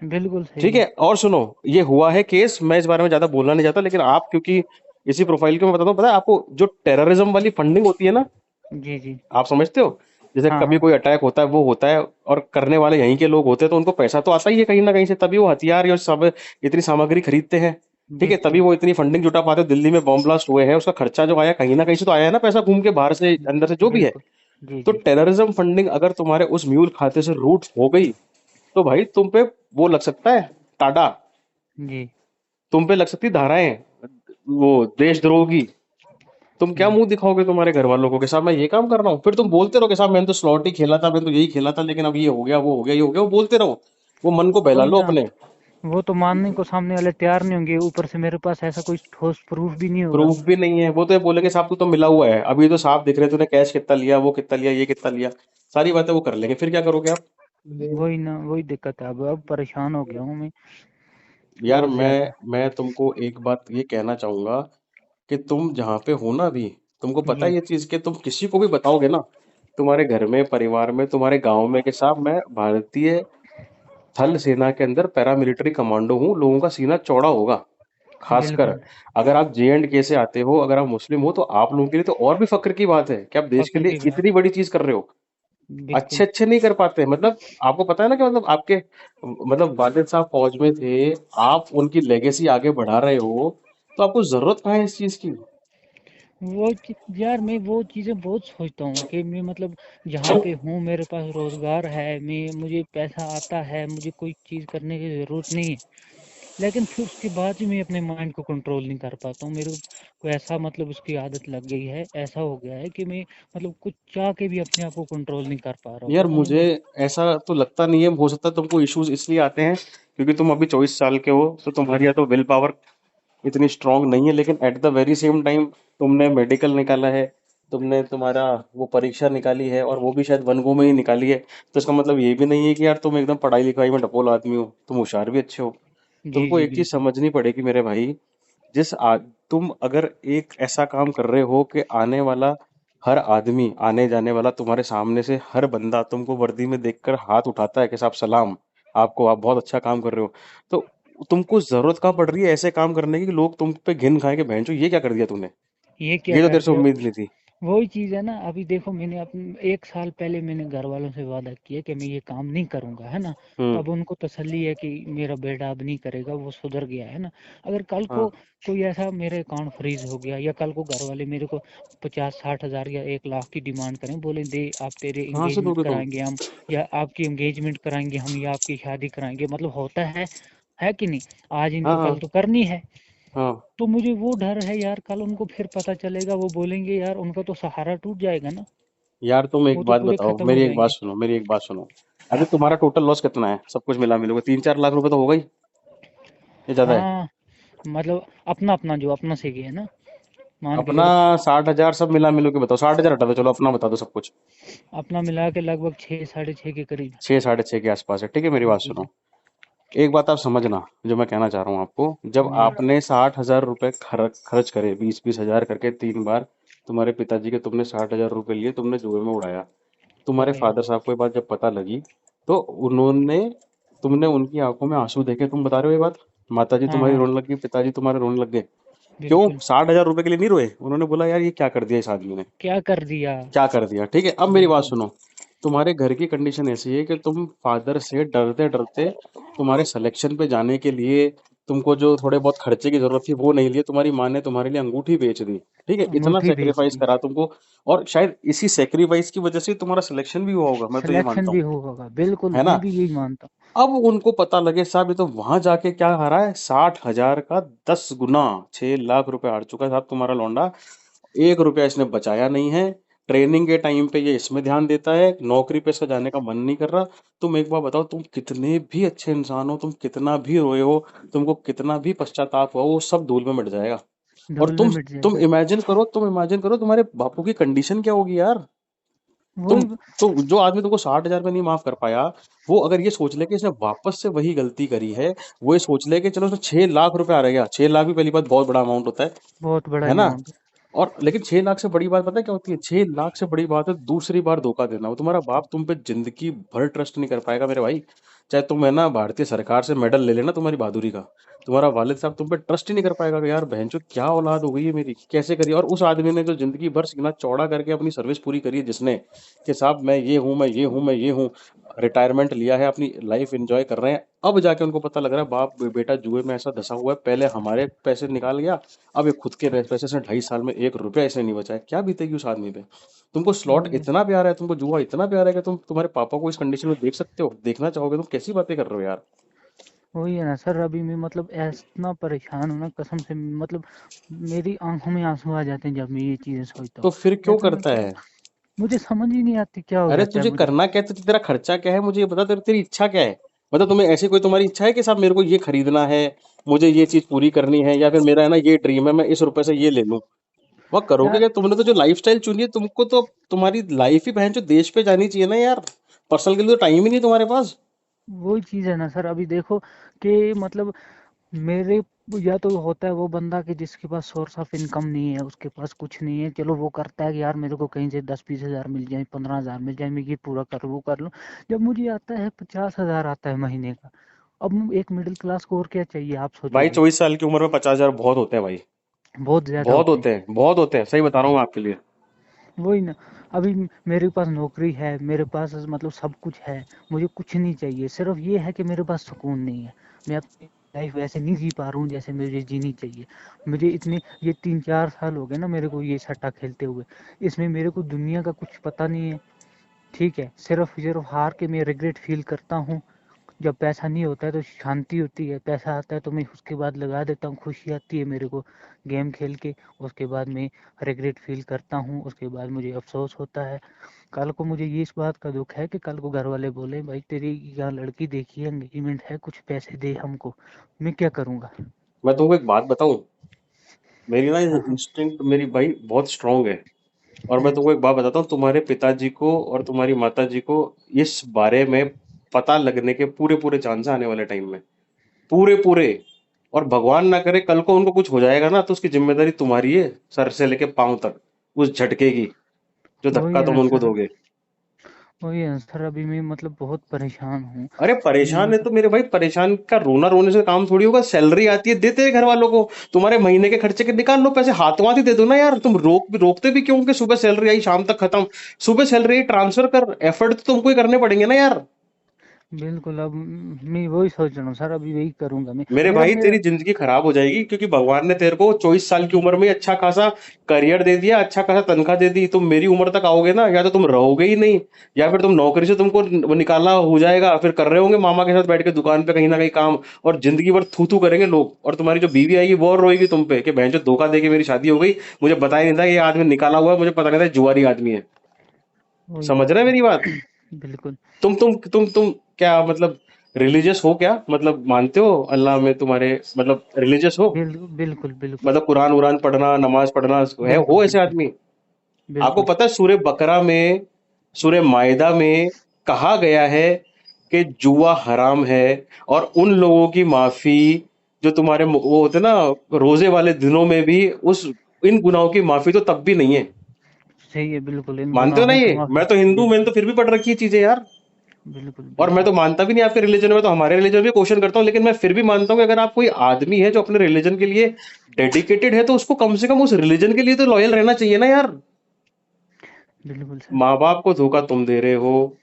बिल्कुल सही ठीक है। है। और सुनो, ये हुआ है केस, मैं इस बारे में ज्यादा बोलना नहीं चाहता, लेकिन आप क्योंकि इसी प्रोफाइल के मैं बताता हूँ, पता है आपको जो टेररिज्म वाली फंडिंग होती है ना, जी जी। आप समझते हो, जैसे हाँ कभी हाँ, कोई अटैक होता है वो होता है, और करने वाले यहीं के लोग होते हैं, तो उनको पैसा तो आता ही है कहीं ना कहीं से, तभी वो हथियार या सब इतनी सामग्री खरीदते हैं। ठीक है। तभी बिल्कुल वो इतनी फंडिंग जुटा पाते हैं। दिल्ली में बॉम्ब ब्लास्ट हुए हैं, उसका खर्चा जो आया कहीं ना कहीं से तो आया है ना, पैसा घूम के बाहर से अंदर से जो भी है। बिल्कुल। जी तो जी टेररिज्म फंडिंग अगर तुम्हारे उस म्यूल खाते से रूट हो गई, तो भाई तुम पे वो लग सकता है टाडा, जी तुम पे लग सकती धाराएं, वो देशद्रोह की। तुम क्या जी। मुंह दिखाओगे तुम्हारे घर वालों को कि साहब मैं ये काम कर रहा हूँ, फिर तुम बोलते रहो कि साहब मैंने तो स्लॉट ही खेला था, मैंने तो यही खेला था, लेकिन अब ये हो गया वो हो गया ये हो गया, वो बोलते रहो, वो मन को बहला वही लो ना, अपने। वो तो मानने को सामने वाले तैयार नहीं होंगे, ऊपर से मेरे पास ऐसा कोई ठोस प्रूफ भी नहीं होगा। प्रूफ भी नहीं है, वो तो ये बोलेंगे साहब तू तो मिला हुआ है, अभी तो साफ दिख रहे तूने कैश कितना लिया, वो कितना लिया, ये कितना लिया, सारी बातें वो कर लेंगे, फिर क्या करोगे आप। वही ना, वही दिक्कत है। अब परेशान हो गया हूँ मैं यार बहुत मैं ज्यादा। मैं तुमको एक बात ये कहना चाहूंगा कि तुम जहाँ पे हो ना अभी, तुमको पता है जी ये चीज कि तुम किसी को भी बताओगे ना, तुम्हारे घर में, परिवार में, तुम्हारे गांव में, कि साहब मैं भारतीय थल सेना के अंदर पैरामिलिट्री कमांडो हूँ, लोगों का सीना चौड़ा होगा। खासकर बिल्कुल। अगर आप J&K से आते हो, अगर आप मुस्लिम हो, तो आप लोगों के लिए तो और भी फक्र की बात है कि आप देश के फक्र लिए की बात। इतनी बड़ी चीज कर रहे हो। अच्छे बिल्कुल। अच्छे नहीं कर पाते, मतलब आपको पता है ना कि मतलब आपके, मतलब वालिद साहब फौज में थे, आप उनकी लेगेसी आगे बढ़ा रहे हो, तो आपको जरूरत कहाँ है इस चीज की। यार मैं वो चीज़ें बहुत सोचता हूँ कि मैं, मतलब जहाँ पे हूँ मेरे पास रोजगार है, मैं मुझे पैसा आता है, मुझे कोई चीज़ करने की ज़रूरत नहीं है, लेकिन फिर उसके बाद भी मैं अपने माइंड को कंट्रोल नहीं कर पाता हूँ। मेरे को ऐसा, मतलब उसकी आदत लग गई है, ऐसा हो गया है कि मैं, मतलब कुछ चाह के भी अपने आप को कंट्रोल नहीं कर पा रहा हूँ, यार पता नहीं मुझे क्यों। ऐसा तो लगता नहीं है, हो सकता है तुमको इश्यूज इसलिए आते हैं क्योंकि तुम अभी 24 साल के हो, तो तुम्हारी या तो विल पावर इतनी स्ट्रांग नहीं है, लेकिन at the very same time तुमने मेडिकल निकाला है, तुमने तुम्हारा वो परीक्षा निकाली है, और वो भी शायद वन गो में ही निकाली है। तो इसका मतलब ये भी नहीं है कि यार तुम एकदम पढ़ाई लिखाई में डपोल आदमी हो, तुम होशियार भी अच्छे हो। जी तुमको जी एक चीज बिल्कुल। समझनी पड़ेगी मेरे भाई, तुम अगर एक ऐसा काम कर रहे हो कि आने वाला हर आदमी, आने जाने वाला तुम्हारे सामने से हर बंदा तुमको वर्दी में देखकर हाथ उठाता है कि साहब सलाम आपको, आप बहुत अच्छा काम कर रहे हो, तो तुमको जरूरत कहाँ पड़ रही है ऐसे काम करने की कि लोग तुम पे घिन खाए के बहन चो ये क्या कर दिया तूने, ये क्या ये तो कर तेरे से दिया। उम्मीद नहीं थी। वही चीज़ है ना, अभी देखो मैंने अपने 1 साल पहले मैंने घर वालों से वादा किया कि मैं ये काम नहीं करूँगा, है ना। तो हम्म। अब उनको तसल्ली है कि मेरा बेटा अब नहीं करेगा, वो सुधर गया है ना। अगर कल को हाँ कोई ऐसा मेरा अकाउंट फ्रीज हो गया, या कल को घर वाले मेरे को 50-60 हज़ार या 1 लाख की डिमांड करें, बोले दे आप तेरे कहाँ से एंगेजमेंट दोगे तुम? कराएंगे हम, या आपकी एंगेजमेंट कराएंगे हम, या आपकी शादी कराएंगे, मतलब होता है कि नहीं। आज हाँ इनको कल हाँ तो करनी है। हाँ। तो मुझे वो डर है यार, कल उनको फिर पता चलेगा, वो बोलेंगे यार उनका तो सहारा टूट जाएगा ना। यार तुम एक वो तो बात पूरे बताओ, खत्म हो मेरी एक बात जाएंगे। सुनो, मेरी एक बात सुनो। अभी तुम्हारा टोटल लॉस कितना है सब कुछ मिला मिलोगे? 3-4 लाख रुपए तो होगा ही, ये ज्यादा है? हाँ, मतलब अपना अपना जो अपना से गया है ना, मान के अपना चलो। 60,000 सब मिला मिलो के बताओ, 60,000 हटा दो, चलो अपना बता दो सब कुछ। अपना मिला के लगभग 6 साढ़े 6 के करीब। 6-6.5 के आसपास है, ठीक है। मेरी बात जी सुनो, जी। एक बात आप समझना, जो मैं कहना चाह रहा हूँ आपको। जब जी आपने 60,000 रुपए खर्च खर्च करे, 20-20 हजार करके 3 बार, तुम्हारे पिताजी के तुमने 60,000 रुपए लिए, तुमने जुए में उड़ाया। तुम्हारे उड़ाया। फादर साहब को ये बात जब पता लगी, तो उन्होंने, तुमने उनकी आंखों में आंसू देखे, तुम बता रहे हो ये बात, माताजी हाँ तुम्हारी हाँ, रोने लगी, पिताजी तुम्हारे रोने लग गए। क्यों? बिल्कुल। 60,000 रुपए के लिए नहीं रोए, उन्होंने बोला यार ये क्या कर दिया इस आदमी ने, क्या कर दिया। क्या कर दिया। ठीक है, अब मेरी बात बिल्कुल। सुनो। तुम्हारे घर की कंडीशन ऐसी है कि तुम फादर से डरते डरते तुम्हारे सिलेक्शन पे जाने के लिए, तुमको जो थोड़े बहुत खर्चे की जरूरत थी वो नहीं लिए, तुम्हारी माँ ने तुम्हारे लिए अंगूठी बेच दी। ठीक है, इतना अंगूठी बेच सेक्रीफाइस दी। करा तुमको, और शायद इसी सेक्रीफाइस की वजह से तुम्हारा सिलेक्शन भी हुआ होगा, मैं तो ये सिलेक्शन मानता भी हूँ, होगा, बिल्कुल है मैं ना। भी यही मानता अब उनको पता लगे साहब ये तो वहां जाके क्या हारा है, 60,000 का 10 गुना, 6 लाख रुपए हार चुका है साहब तुम्हारा लौंडा। 1 रुपया इसने बचाया नहीं है। ट्रेनिंग के टाइम पे ये इसमें ध्यान देता है, नौकरी पे इसका जाने का मन नहीं कर रहा। तुम एक बार बताओ, तुम कितने भी अच्छे इंसान हो, तुम कितना भी रोए हो, तुमको कितना भी पश्चाताप हो, वो सब धूल में मिट जाएगा। हूँ, और धूल में तुम मिट तुम जाएगा। इमेजिन करो, तुम इमेजिन करो तुम्हारे बापू की कंडीशन क्या होगी यार। तुम, वही। तो जो आदमी तुमको 60,000 में नहीं माफ कर पाया, वो अगर ये सोच ले कि इसने वापस से वही गलती करी है, वो ये सोच ले कि चलो उसने 6 लाख रुपए आ रहा गया, 6 लाख भी पहली बात बहुत बड़ा अमाउंट होता बहुत बड़ा है ना। अमाउंट है। और लेकिन 6 लाख से बड़ी बात पता है क्या होती है? 6 लाख से बड़ी बात है दूसरी बार धोखा देना। वो तुम्हारा बाप तुम पे जिंदगी भर ट्रस्ट नहीं कर पाएगा मेरे भाई। चाहे तुम है ना भारतीय सरकार से मेडल ले लेना तुम्हारी बहादुरी का, तुम्हारा वालिद साहब तुम पे ट्रस्ट ही नहीं कर पाएगा कि यार बहनचोद क्या औलाद हो गई है मेरी, कैसे करी। और उस आदमी ने जो जिंदगी भर सीना चौड़ा करके अपनी सर्विस पूरी करी है, जिसने कि साहब मैं ये हूँ, मैं ये हूँ, मैं ये हूँ, रिटायरमेंट लिया है, अपनी लाइफ एंजॉय कर रहे हैं, अब जाके उनको पता लग रहा है बाप बेटा जुए में ऐसा धंसा हुआ है, पहले हमारे पैसे निकाल गया, अब ये खुद के पैसे से 2.5 साल में 1 रुपया ऐसे नहीं बचा है। क्या बीतेगी उस आदमी पे। तुमको स्लॉट वही इतना प्यारा है, तुमको जुआ इतना प्यारा है कि तुम तुम्हारे पापा को इस कंडीशन में देख सकते हो, देखना चाहोगे। तुम कैसी बातें कर रहे हो यार। वही है ना सर, अभी मैं मतलब इतना परेशान हूँ ना कसम से, मतलब मेरी आंखों में आंसू आ जाते हैं जब मैं ये चीजें सोचता तो हूँ। फिर या क्यों तो करता मतलब है? मुझे समझ ही नहीं आती क्या हो अरे जाता है तुझे मुझे। करना क्या है, तेरा खर्चा क्या है, मुझे ये बता। तेरी इच्छा क्या है? मतलब तुम्हें ऐसी कोई तुम्हारी इच्छा है कि साहब मेरे को ये खरीदना है, मुझे ये चीज पूरी करनी है, या फिर मेरा है ना ये ड्रीम है मैं इस रुपए से ये ले लूं। वह करोगे यार क्या? तुमने तो जो लाइफस्टाइल चुनी है, तुमको तो तुम्हारी लाइफ ही बहन जो देश पे जानी चाहिए ना यार। पर्सनल के लिए तो टाइम ही नहीं तुम्हारे पास। वही चीज है ना सर, अभी देखो कि मतलब मेरे, या तो होता है वो बंदा कि जिसके पास सोर्स ऑफ इनकम नहीं है, उसके पास कुछ नहीं है, चलो वो करता है कि यार मेरे को कहीं से 10-20 हज़ार मिल जाए, 15 हज़ार मिल जाए, मैं ये पूरा कर वो कर लूँ। जब मुझे आता है 50 हज़ार आता है महीने का, अब एक मिडिल क्लास को और क्या चाहिए आप सोचो भाई भाई। 24 साल की उम्र में 50,000 बहुत होते हैं भाई। बहुत ज्यादा बहुत होते होते हैं। हैं, बहुत होते हैं, सही बता रहा हूँ मैं आपके लिए। वही ना। अभी मेरे पास नौकरी है, मेरे पास मतलब सब कुछ है, मुझे कुछ नहीं चाहिए, सिर्फ ये है कि मेरे पास सुकून नहीं है। मैं अपनी लाइफ वैसे नहीं जी पा रहा हूँ जैसे मुझे जीनी चाहिए। मुझे इतने, ये 3-4 साल हो गए ना मेरे को ये सट्टा खेलते हुए, इसमें मेरे को दुनिया का कुछ पता नहीं है। ठीक है, सिर्फ सिर्फ हार के मैं रिग्रेट फील करता हूँ। जब पैसा नहीं होता है तो शांति होती है, पैसा आता है तो मैं उसके बाद लगा देता हूँ, खुशी आती है मेरे को गेम खेल के। उसके बाद मैं रिग्रेट फील करता हूँ, उसके बाद मुझे अफसोस होता है। कल को मुझे ये इस बात का दुख है कि कल को घर वाले बोले भाई तेरी यहाँ लड़की देखी है, एंगेजमेंट है, कुछ पैसे दे हमको, मैं क्या करूँगा। मैं तुमको एक बात बताऊं, मेरी ना हाँ हाँ। इंस्टिंक्ट मेरी भाई बहुत स्ट्रांग है। और मैं तुमको एक बात बताता हूँ, तुम्हारे पिताजी को और तुम्हारी माताजी को इस बारे में पता लगने के पूरे पूरे चांस है आने वाले टाइम में, पूरे पूरे। और भगवान ना करे कल को उनको कुछ हो जाएगा ना, तो उसकी जिम्मेदारी तुम्हारी है, सर से लेके पांव तक, उस झटके की जो वही धक्का है तुम ना उनको सर, दोगे। वही है सर, अभी मैं मतलब बहुत परेशान हूँ। अरे मैं परेशान है तो मतलब मेरे भाई, परेशान का रोना रोने से काम थोड़ी होगा। सैलरी आती है, देते हैं घर वालों को। तुम्हारे महीने के खर्चे के निकाल लो पैसे, हाथों हाथ ही दे दो ना यार। तुम रोकते भी क्यों कि सुबह सैलरी आई शाम तक खत्म। सुबह सैलरी आई ट्रांसफर कर, एफर्ट तो तुमको ही करने पड़ेंगे ना यार। बिल्कुल, अब मैं वही सोच रहा हूँ सर, अभी वही करूंगा मैं। मेरे मेरा भाई मेरा तेरी जिंदगी खराब हो जाएगी, क्योंकि भगवान ने तेरे को 24 साल की उम्र में अच्छा खासा करियर दे दिया, अच्छा खासा तनख्वाह दे दी। तुम मेरी उम्र तक आओगे ना, या तो तुम रहोगे ही नहीं, या फिर तुम नौकरी से तुमको निकाला हो जाएगा, फिर कर रहे होंगे मामा के साथ बैठ के दुकान पे कहीं ना कहीं काम। और जिंदगी भर थू थू करेंगे लोग, और तुम्हारी जो बीवी आएगी वो और रोएगी तुम पे कि बहन जो धोखा दे के मेरी शादी हो गई, मुझे पता ही नहीं था ये आदमी निकाला हुआ है, मुझे पता नहीं था जुआरी आदमी है। वही समझ है रहे हैं सर। मेरी बात? बिल्कुल। तुम क्या मतलब रिलीजियस हो क्या? मतलब मानते हो अल्लाह में तुम्हारे? मतलब रिलीजियस हो? बिल्कुल बिल्कुल। मतलब कुरान उरान पढ़ना, नमाज पढ़ना है, बिल्कुल हो ऐसे बिल्कुल। आदमी? आपको बिल्कुल। पता है सूर्य बकरा में, सूर्य मायदा में कहा गया है कि जुआ हराम है, और उन लोगों की माफी जो तुम्हारे वो होते हैं ना रोजे वाले दिनों में भी, उस इन गुनाहों की माफी तो तब भी नहीं है। सही है, बिल्कुल इन मानते हो ना गुनाहों की ये? माफी। मैं तो हिंदू, मैंने बिल्कुल तो फिर भी पढ़ रखी है चीजें यार। बिल्कुल। और मैं बिल्कुल। तो मानता भी नहीं आपके रिलीजन में, तो हमारे रिलीजन में क्वेश्चन करता हूँ, लेकिन मैं फिर भी मानता हूँ कि अगर आप कोई आदमी है जो अपने रिलीजन के लिए डेडिकेटेड है, तो उसको कम से कम उस रिलीजन के लिए तो लॉयल रहना चाहिए ना यार। बिल्कुल सर। माँ बाप को धोखा तुम दे रहे हो,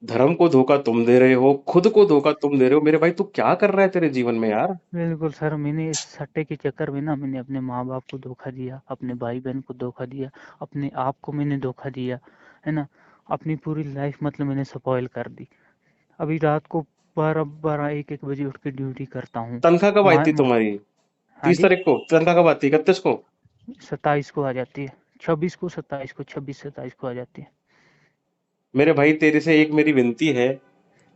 धर्म को धोखा तुम दे रहे हो, खुद को धोखा तुम दे रहे हो। मेरे भाई तू क्या कर रहा है तेरे जीवन में यार? बिल्कुल सर, मैंने इस सट्टे के चक्कर में ना, मैंने अपने माँ बाप को धोखा दिया, अपने भाई बहन को धोखा दिया, अपने आप को मैंने धोखा दिया, है ना। अपनी पूरी लाइफ मतलब मैंने स्पॉइल कर दी। अभी रात को 12 12 1 1 बजे उठ के ड्यूटी करता हूँ। तनख्वाह कब आई माँ थी माँ तुम्हारी? हाँ तीस जी। तारीख को तनख्वाह कब आती है? 31 को? 27 को आ जाती है। 26 को, 27 को, 26 27 को आ जाती है। मेरे भाई तेरे से एक मेरी विनती है,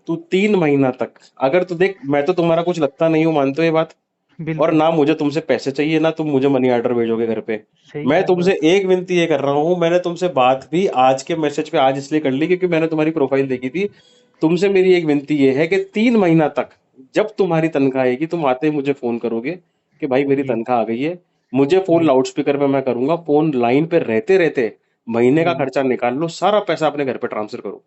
तू 3 महीना तक, अगर तू देख, मैं तो तुम्हारा कुछ लगता नहीं हूँ, मानते हो ये बात? और बिल्कुल। ना मुझे तुमसे पैसे चाहिए, ना तुम मुझे मनी ऑर्डर भेजोगे घर पे। सही मैं है तुमसे बात। एक विनती ये कर रहा हूँ, मैंने तुमसे बात भी आज के मैसेज पे आज इसलिए कर ली क्योंकि मैंने तुम्हारी प्रोफाइल देखी थी। तुमसे मेरी एक विनती ये है कि 3 महीना तक, जब तुम्हारी तनख्वाह आएगी, तुम आते ही मुझे फोन करोगे कि भाई मेरी जी। तनख्वाह आ गई है। मुझे फोन जी। लाउड स्पीकर पे मैं करूंगा, फोन लाइन पे रहते रहते महीने का जी। जी। खर्चा निकाल लो, सारा पैसा अपने घर पे ट्रांसफर करो।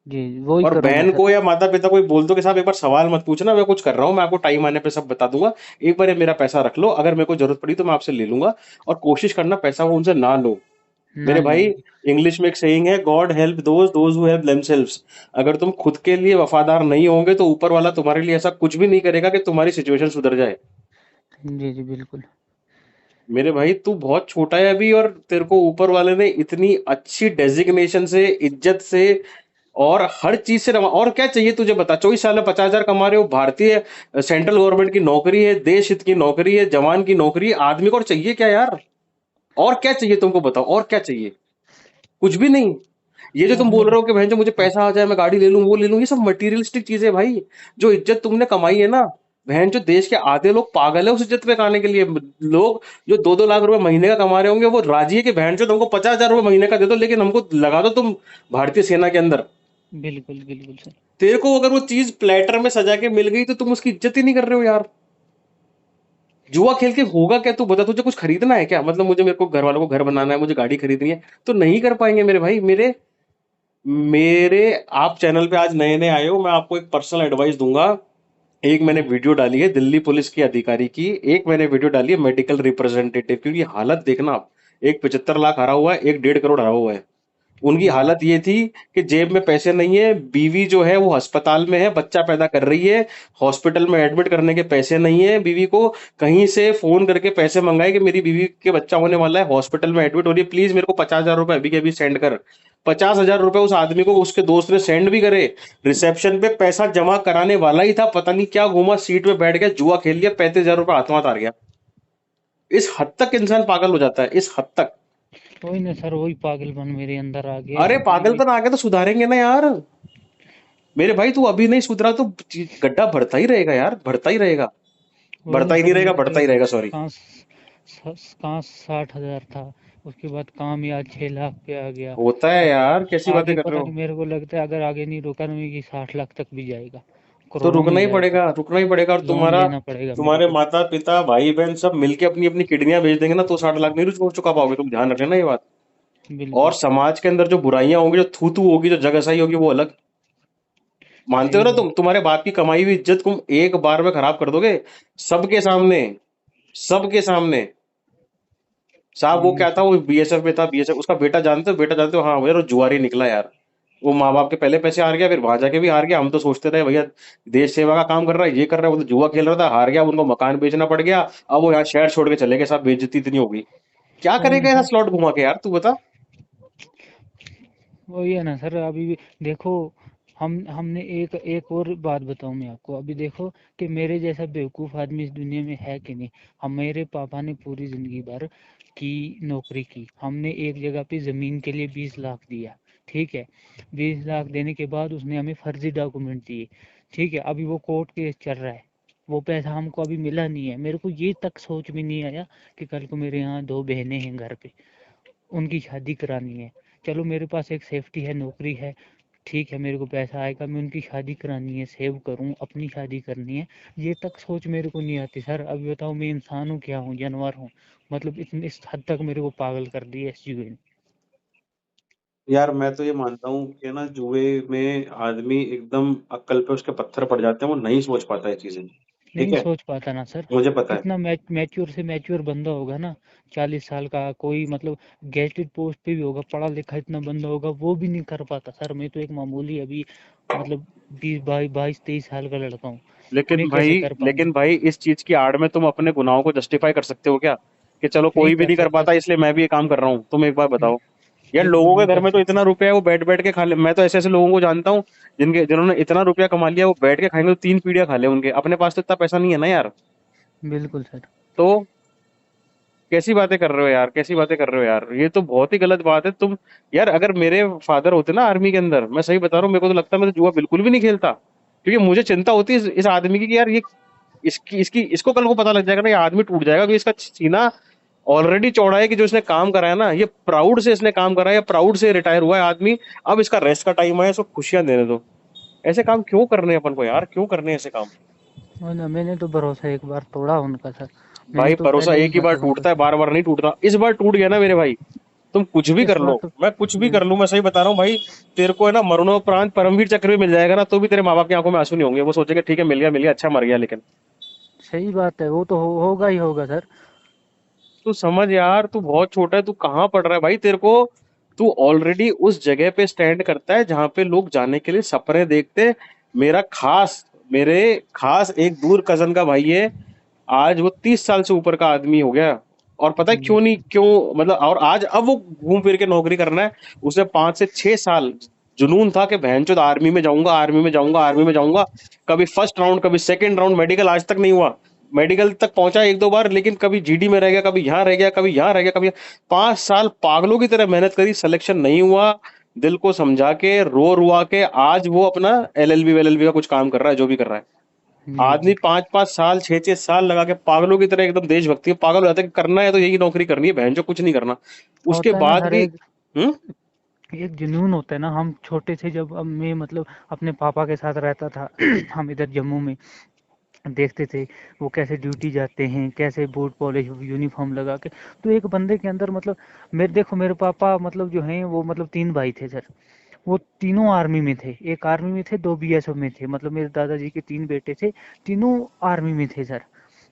जी वो ही और करूँगा बहन सर। को या माता पिता को भी बोल दो कि साहब एक बार सवाल मत पूछना, मैं कुछ कर रहा हूँ, मैं आपको टाइम आने पे सब बता दूंगा। एक बार ये मेरा पैसा रख लो, अगर मेरे को जरूरत पड़ी तो मैं आपसे ले लूंगा। और कोशिश करना पैसा वो उनसे ना लो। ना मेरे लूँ। भाई, इंग्लिश में एक सेइंग है, God help those who help themselves. अगर तुम खुद के लिए वफादार नहीं होंगे तो ऊपर वाला तुम्हारे लिए ऐसा कुछ भी नहीं करेगा कि तुम्हारी सिचुएशन सुधर जाए। जी। जी बिल्कुल। मेरे भाई तू बहुत छोटा है अभी, और तेरे को ऊपर वाले ने इतनी अच्छी डेजिग्नेशन से, इज्जत से, और हर चीज से और क्या चाहिए तुझे बता? 24 साल में 50,000 कमा रहे हो, भारतीय सेंट्रल गवर्नमेंट की नौकरी है, देश हित की नौकरी है, जवान की नौकरी है, आदमी को और चाहिए क्या यार? और क्या चाहिए तुमको, बताओ और क्या चाहिए? कुछ भी नहीं। ये जो और तुम बोल मेरे। रहे हो कि बहन जो मुझे पैसा आ जाए, मैं गाड़ी ले लूं, वो ले लूं, ये सब मटेरियलिस्टिक चीजें है भाई। जो इज्जत तुमने कमाई है ना, बहन जो देश के आधे लोग पागल है उस इज्जत पे खाने के लिए। लोग जो 2 2 लाख रुपए महीने का कमा रहे होंगे, वो राजी है कि बहन जो तुमको 50,000 रुपए महीने का दे दो, लेकिन हमको लगा दो तुम भारतीय सेना के अंदर। बिल्कुल बिल्कुल सर। तेरे को अगर वो चीज प्लेटर में सजा के मिल गई तो तुम उसकी इज्जत ही नहीं कर रहे हो यार। जुआ खेल के होगा क्या? तू बता, तुझे कुछ खरीदना है क्या? मतलब मुझे, मेरे को घर वालों को घर बनाना है, मुझे गाड़ी खरीदनी है, तो नहीं कर पाएंगे मेरे भाई। मेरे मेरे आप चैनल पे आज नए नए आए हो, मैं आपको एक पर्सनल एडवाइस दूंगा। एक मैंने जी। वीडियो डाली है दिल्ली पुलिस के अधिकारी की, एक मैंने वीडियो डाली है मेडिकल रिप्रेजेंटेटिव की। हालत देखना आप, एक 75 लाख हरा हुआ है, एक 1.5 करोड़ हरा हुआ है। उनकी जी। हालत ये थी कि जेब में पैसे नहीं है, बीवी जो है वो अस्पताल में है, बच्चा पैदा कर रही है, हॉस्पिटल में एडमिट करने के पैसे नहीं है बीवी को। कहीं से फोन करके पैसे मंगाए कि मेरी बीवी के बच्चा होने वाला है, हॉस्पिटल में एडमिट हो रही है, प्लीज मेरे को 50,000 रुपए अभी के अभी सेंड कर। 50,000 रुपए उस आदमी को उसके दोस्त ने सेंड भी करे। रिसेप्शन पे पैसा जमा कराने वाला ही था, पता नहीं क्या घूमा, सीट पे बैठ गया, जुआ खेल लिया, 35,000 रुपए हाथों हाथ हार गया। इस हद तक इंसान पागल हो जाता है, इस हद तक। वही ना सर, वही पागलपन मेरे अंदर आ गया अरे इसीलिए मैं। पागलपन आ गया तो सुधारेंगे ना यार। मेरे भाई तू अभी नहीं सुधरा तो गड्ढा बढ़ता ही रहेगा यार, बढ़ता ही रहेगा। वही बढ़ता ना ही सर, नहीं रहेगा, मेरा बढ़ता तो ही रहेगा, सॉरी। कहाँ कहाँ 60,000 था। उसके बाद काम ही आज 6 लाख पे आ गया। होता है अब यार, कैसी बातें आगे कर रहे पता नहीं, हो? मेरे को लगता है अगर आगे नहीं रुका ना, ये 60 लाख तक भी जाएगा, तो करोड़ों में रुकना ही जाएगा। पड़ेगा, रुकना ही पड़ेगा। और लोन तुम्हारा, लेना पड़ेगा मेरे तुम्हारे को। माता पिता भाई बहन सब मिलके अपनी अपनी किडनियां बेच देंगे ना, तो 60 लाख नहीं चुका पाओगे तुम, ध्यान रखना ये बात। और बिल्कुल समाज के अंदर जो बुराइयां होंगी, जो थू थू होगी, जो जगहसाई होगी, वो अलग। मानते हो सही ना बात। तुम? तुम्हारे बाप की कमाई हुई इज्जत तुम एक बार में खराब कर दोगे, सबके सामने, सबके सामने। साहब वो क्या था, सर। वो बीएसएफ में था, बीएसएफ, उसका बेटा जानते हो? बेटा जानते हो? हाँ यार, वो जुआरी निकला यार। वो माँ बाप के पहले पैसे हार गया, फिर वहां जाके भी हार गया। हम तो सोचते रहे भैया देश सेवा का काम कर रहा है, ये कर रहा है। वो तो जुआ खेल रहा था, हार गया, उनको मकान बेचना पड़ गया। अब वो यहाँ शहर छोड़ के चले गए, साहब बेइज्जती इतनी हो गई। क्या वही ना करेगा ऐसा सर। स्लॉट घुमा के यार, तू बता। वही है ना सर, अभी भी देखो, हमने एक एक और बात बताऊं मैं आपको, अभी देखो कि मेरे जैसा बेवकूफ़ आदमी इस दुनिया में है कि नहीं। हम, मेरे पापा ने पूरी ज़िंदगी भर की नौकरी की, हमने एक जगह पे ज़मीन के लिए 20 लाख दिया, ठीक है। 20 लाख देने के बाद उसने हमें फर्जी डॉक्यूमेंट दिए, ठीक है। अभी वो कोर्ट केस चल रहा है, वो पैसा हमको अभी मिला नहीं है। मेरे को ये तक सोच में नहीं आया कि कल को मेरे यहाँ 2 बहनें हैं घर पे, उनकी शादी करानी है। चलो मेरे पास एक सेफ्टी है, नौकरी है, ठीक है, मेरे को पैसा आएगा, मैं उनकी शादी करानी है, सेव करूँ, अपनी शादी करनी है। ये तक सोच मेरे को नहीं आती सर। अभी बताओ, मैं इंसान हूँ क्या हूँ, जानवर हूँ? मतलब इतनी इस हद तक मेरे को पागल कर दिया इस जुए ने। यार मैं तो ये मानता हूँ कि ना, जुए में आदमी एकदम अक्कल पे उसके पत्थर पड़ जाते हैं, वो नहीं सोच पाता है चीजें। ठीक नहीं है, सोच पाता ना सर। मुझे पता है। इतना मैच्योर से मैच्योर बंदा होगा ना, 40 साल का कोई, मतलब गेस्टेड पोस्ट पे भी होगा, पढ़ा लिखा इतना बंदा होगा, वो भी नहीं कर पाता सर। मैं तो एक मामूली अभी, मतलब 22 22 23 साल का लड़का हूँ, मैं कैसे कर लेकिन पाऊंगा? भाई इस चीज की आड़ में तुम अपने गुनाहों को जस्टिफाई कर सकते हो क्या? कि चलो नहीं कोई भी कर नहीं कर सकता पाता सर। इसलिए मैं भी ये काम कर रहा हूँ। तुम एक बार बताओ, यार बिल्कुल लोगों के नहीं घर कर में तो सकता। इतना रुपया है, वो बैठ बैठ के खा ले। मैं तो ऐसे ऐसे लोगों को जानता हूँ जिन्होंने इतना रुपया कमा लिया, वो बैठ के खाएंगे तो 3 पीढ़ियां खा ले उनके। अपने पास तो इतना पैसा नहीं है ना यार। बिल्कुल सर। तो कैसी बातें कर रहे हो यार, कैसी बातें कर रहे हो यार, ये तो बहुत ही गलत बात है तुम। यार अगर मेरे फादर होते ना आर्मी के अंदर, मैं सही बता रहा हूँ, मेरे को तो लगता है मैं तो जुआ बिल्कुल भी नहीं खेलता। क्योंकि मुझे चिंता होती है इस आदमी की कि यार ये इसकी इसकी इसको कल को पता लग जाएगा ना, ये आदमी टूट जाएगा, क्योंकि इसका सीना ऑलरेडी चौड़ा है। कि जो इसने काम करा है ना, ये प्राउड से इसने काम करा है, प्राउड से रिटायर हुआ है आदमी। अब इसका रेस्ट का टाइम आया, इसको खुशियां देने दो। ऐसे काम क्यों करने हैं अपन को यार, क्यों करने हैं ऐसे काम? और ना, मैंने तो भरोसा एक बार तोड़ा उनका सर। मैंने भाई तो भरोसा पहले ही एक ही बार मतलब उनको। टूटता है, बार बार नहीं टूटता। इस बार टूट गया ना मेरे भाई, तुम कुछ भी इस कर बार लो, तो मैं कुछ भी कर बिल्कुल लूं, मैं सही बता रहा हूँ भाई। तेरे को है ना मरणोपरांत परमवीर चक्र भी मिल जाएगा ना, तो भी तेरे माँ बाप की आंखों में आंसू नहीं होंगे। वो सोचेंगे ठीक है, मिल गया, अच्छा मर गया। लेकिन सही बात है, वो तो होगा ही होगा सर। तू समझ यार, तू बहुत छोटा है, तू कहाँ पढ़ रहा है भाई? तेरे को, तू ऑलरेडी उस जगह पे स्टैंड करता है जहां पे लोग जाने के लिए सपने देखते हैं। मेरा खास मेरे खास एक दूर कजन का भाई है, आज वो 30 साल से ऊपर का आदमी हो गया। और पता है क्यों नहीं, क्यों मतलब, और आज अब वो घूम फिर के नौकरी करना है। उसे 5 से 6 साल जुनून था कि बहनचोद आर्मी में जाऊंगा, आर्मी में जाऊंगा, आर्मी में जाऊंगा। कभी फर्स्ट राउंड, कभी सेकंड राउंड, मेडिकल आज तक नहीं हुआ। मेडिकल तक पहुंचा एक दो बार, लेकिन कभी जीडी में रह गया, कभी यहाँ रह गया, कभी यहाँ रह गया, कभी 5 साल पागलों की तरह मेहनत करी, सिलेक्शन नहीं हुआ। दिल को समझा के रो रुआ के आज वो अपना एलएलबी वेलएलबी का कुछ काम कर रहा है, जो भी कर रहा है। जी आदमी जी। 5 5 साल, 6 6 साल लगा के पागलों की तरह एकदम देशभक्ति में पागल हो जाता है कि करना है तो यही नौकरी करनी है, बहन जो कुछ नहीं करना। उसके होता है ना बाद सर, भी। एक हम्म। एक जुनून होता है ना। हम छोटे थे जब, अब मैं मतलब अपने पापा के साथ रहता था हम इधर जम्मू में देखते थे वो कैसे ड्यूटी जाते हैं, कैसे बूट पॉलिश यूनिफॉर्म लगा के। तो एक बंदे के अंदर मतलब, मेरे देखो, मेरे पापा मतलब जो हैं वो, मतलब 3 भाई थे सर। वो तीनों आर्मी में थे, एक आर्मी में थे, 2 बीएसएफ में थे। मतलब मेरे दादाजी के 3 बेटे थे, तीनों आर्मी में थे सर।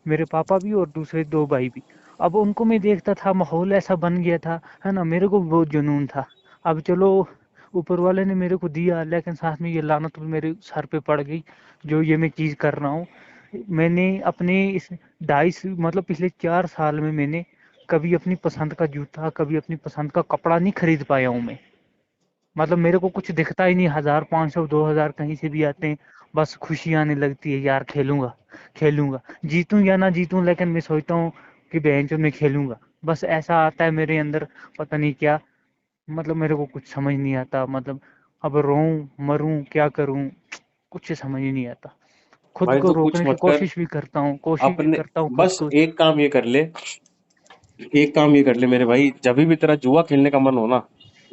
मेरे पापा भी और दूसरे 2 भाई भी। अब उनको मैं देखता था, माहौल ऐसा बन गया था, है ना। मेरे को बहुत जुनून था। अब चलो, ऊपर वाले ने मेरे को दिया, लेकिन साथ में ये लानत भी मेरे सर पे पड़ गई, जो ये मैं चीज़ कर रहा हूँ। मैंने अपने इस मतलब पिछले 4 साल में मैंने कभी अपनी पसंद का जूता, कभी अपनी पसंद का कपड़ा नहीं खरीद पाया हूँ मैं। मतलब मेरे को कुछ दिखता ही नहीं, 1500 2000 कहीं से भी आते हैं, बस खुशी आने लगती है यार, खेलूंगा खेलूंगा, जीतूं या ना जीतूं, लेकिन मैं सोचता हूँ कि बहन चो मैं खेलूंगा। बस ऐसा आता है मेरे अंदर, पता नहीं क्या। मतलब मेरे को कुछ समझ नहीं आता, मतलब अब रोऊं मरूं क्या करूं, कुछ समझ ही नहीं आता। खुद भाई को तो कुछ रोकने की मत कर, कोशिश भी करता हूँ, कोशिश अपने करता हूँ खुद बस को। एक काम ये कर ले, एक काम ये कर ले मेरे भाई, जब भी तेरा जुआ खेलने का मन हो ना,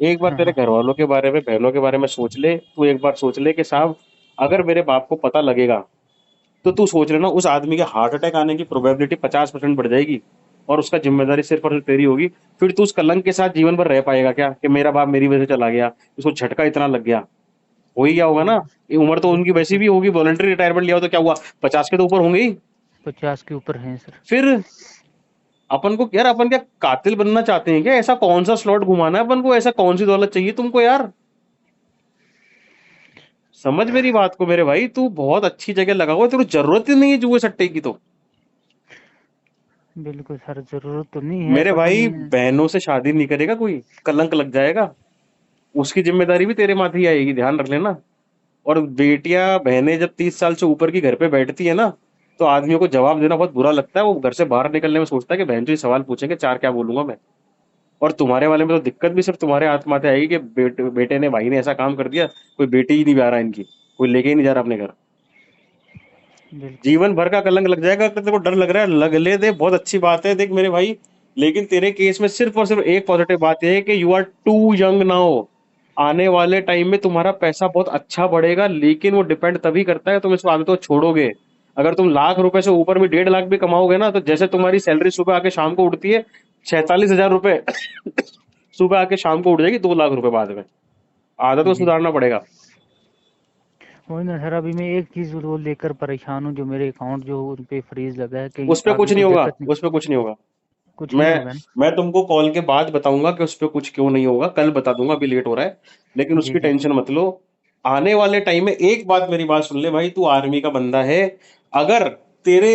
एक बार हाँ तेरे हाँ। घर वालों के बारे में, बहनों के बारे में सोच ले। तू एक बार सोच ले कि साहब, अगर मेरे बाप को पता लगेगा, तो तू सोच लेना उस आदमी के हार्ट अटैक आने की प्रोबेबिलिटी 50% बढ़ जाएगी। और उसका जिम्मेदारी सिर्फ और सिर्फ तेरी होगी, फिर तू उस कलंक के साथ जीवन भर रह पाएगा क्या कि मेरा बाप मेरी वजह से चला गया, उसको झटका इतना लग गया? हो ही गया होगा ना। बिल्कुल ये उम्र तो उनकी बिल्कुल वैसी सर। भी होगी, वॉलंटरी रिटायरमेंट लिया हो तो क्या हुआ, 50 के तो ऊपर होंगे ही। 50 के ऊपर हैं सर। फिर अपन को यार, अपन क्या कातिल बनना चाहते हैं क्या? ऐसा कौन सा स्लॉट घुमाना है अपन को? ऐसा कौन सी दौलत चाहिए तुमको यार? समझ मेरी बात को मेरे भाई, तू बहुत अच्छी जगह लगा हुआ है, तेरे को जरूरत ही नहीं है जुए सट्टे की। तो बिल्कुल सर, जरूरत तो नहीं है, मेरे पता भाई, नहीं है। बहनों से शादी नहीं करेगा कोई, कलंक लग जाएगा, उसकी जिम्मेदारी भी तेरे माथे ही आएगी, ध्यान रख लेना। और बेटियां बहनें जब 30 साल से ऊपर की घर पे बैठती है ना, तो आदमियों को जवाब देना बहुत बुरा लगता है। वो घर से बाहर निकलने में सोचता है कि बहन जो ये सवाल पूछेंगे, चार क्या बोलूंगा मैं। और तुम्हारे वाले में तो दिक्कत भी सिर्फ तुम्हारे हाथ माथे आएगी कि बेटे ने, भाई ने ऐसा काम कर दिया, कोई बेटी ही नहीं आ रहा इनकी, कोई लेके ही नहीं जा रहा अपने घर। बिल्कुल जीवन भर का कलंक लग जाएगा। अगर तेरे को डर लग रहा है, लग ले दे, बहुत अच्छी बात है, देख मेरे भाई। लेकिन तेरे केस में सिर्फ और सिर्फ एक पॉजिटिव बात यह है कि you are too young now. आने वाले टाइम में तुम्हारा पैसा बहुत अच्छा बढ़ेगा, लेकिन वो डिपेंड तभी करता है तुम इसको आदतों छोड़ोगे। अगर तुम लाख रुपए से ऊपर भी 1.5 लाख भी कमाओगे ना, तो जैसे तुम्हारी सैलरी सुबह आके शाम को उठती है 46,000 रुपए सुबह आके शाम को उठ जाएगी 2 लाख रुपए बाद में। आदत को जी। सुधारना पड़ेगा। वही ना सर, अभी मैं एक चीज वो लेकर परेशान हूँ, जो मेरे अकाउंट जो उन पे फ्रीज लगा है, कहीं उस पे आगे कुछ नहीं कोई होगा, दिक्कत नहीं। उस पे कुछ नहीं होगा। कुछ नहीं मैं होगा ना। मैं तुमको कॉल के बाद बताऊंगा कि उस पे कुछ क्यों नहीं होगा, कल बता दूंगा, अभी लेट हो रहा है। लेकिन जी उसकी जी। टेंशन मत लो। आने वाले टाइम में एक बात, मेरी बात सुन ले भाई, तू आर्मी का बंदा है। अगर तेरे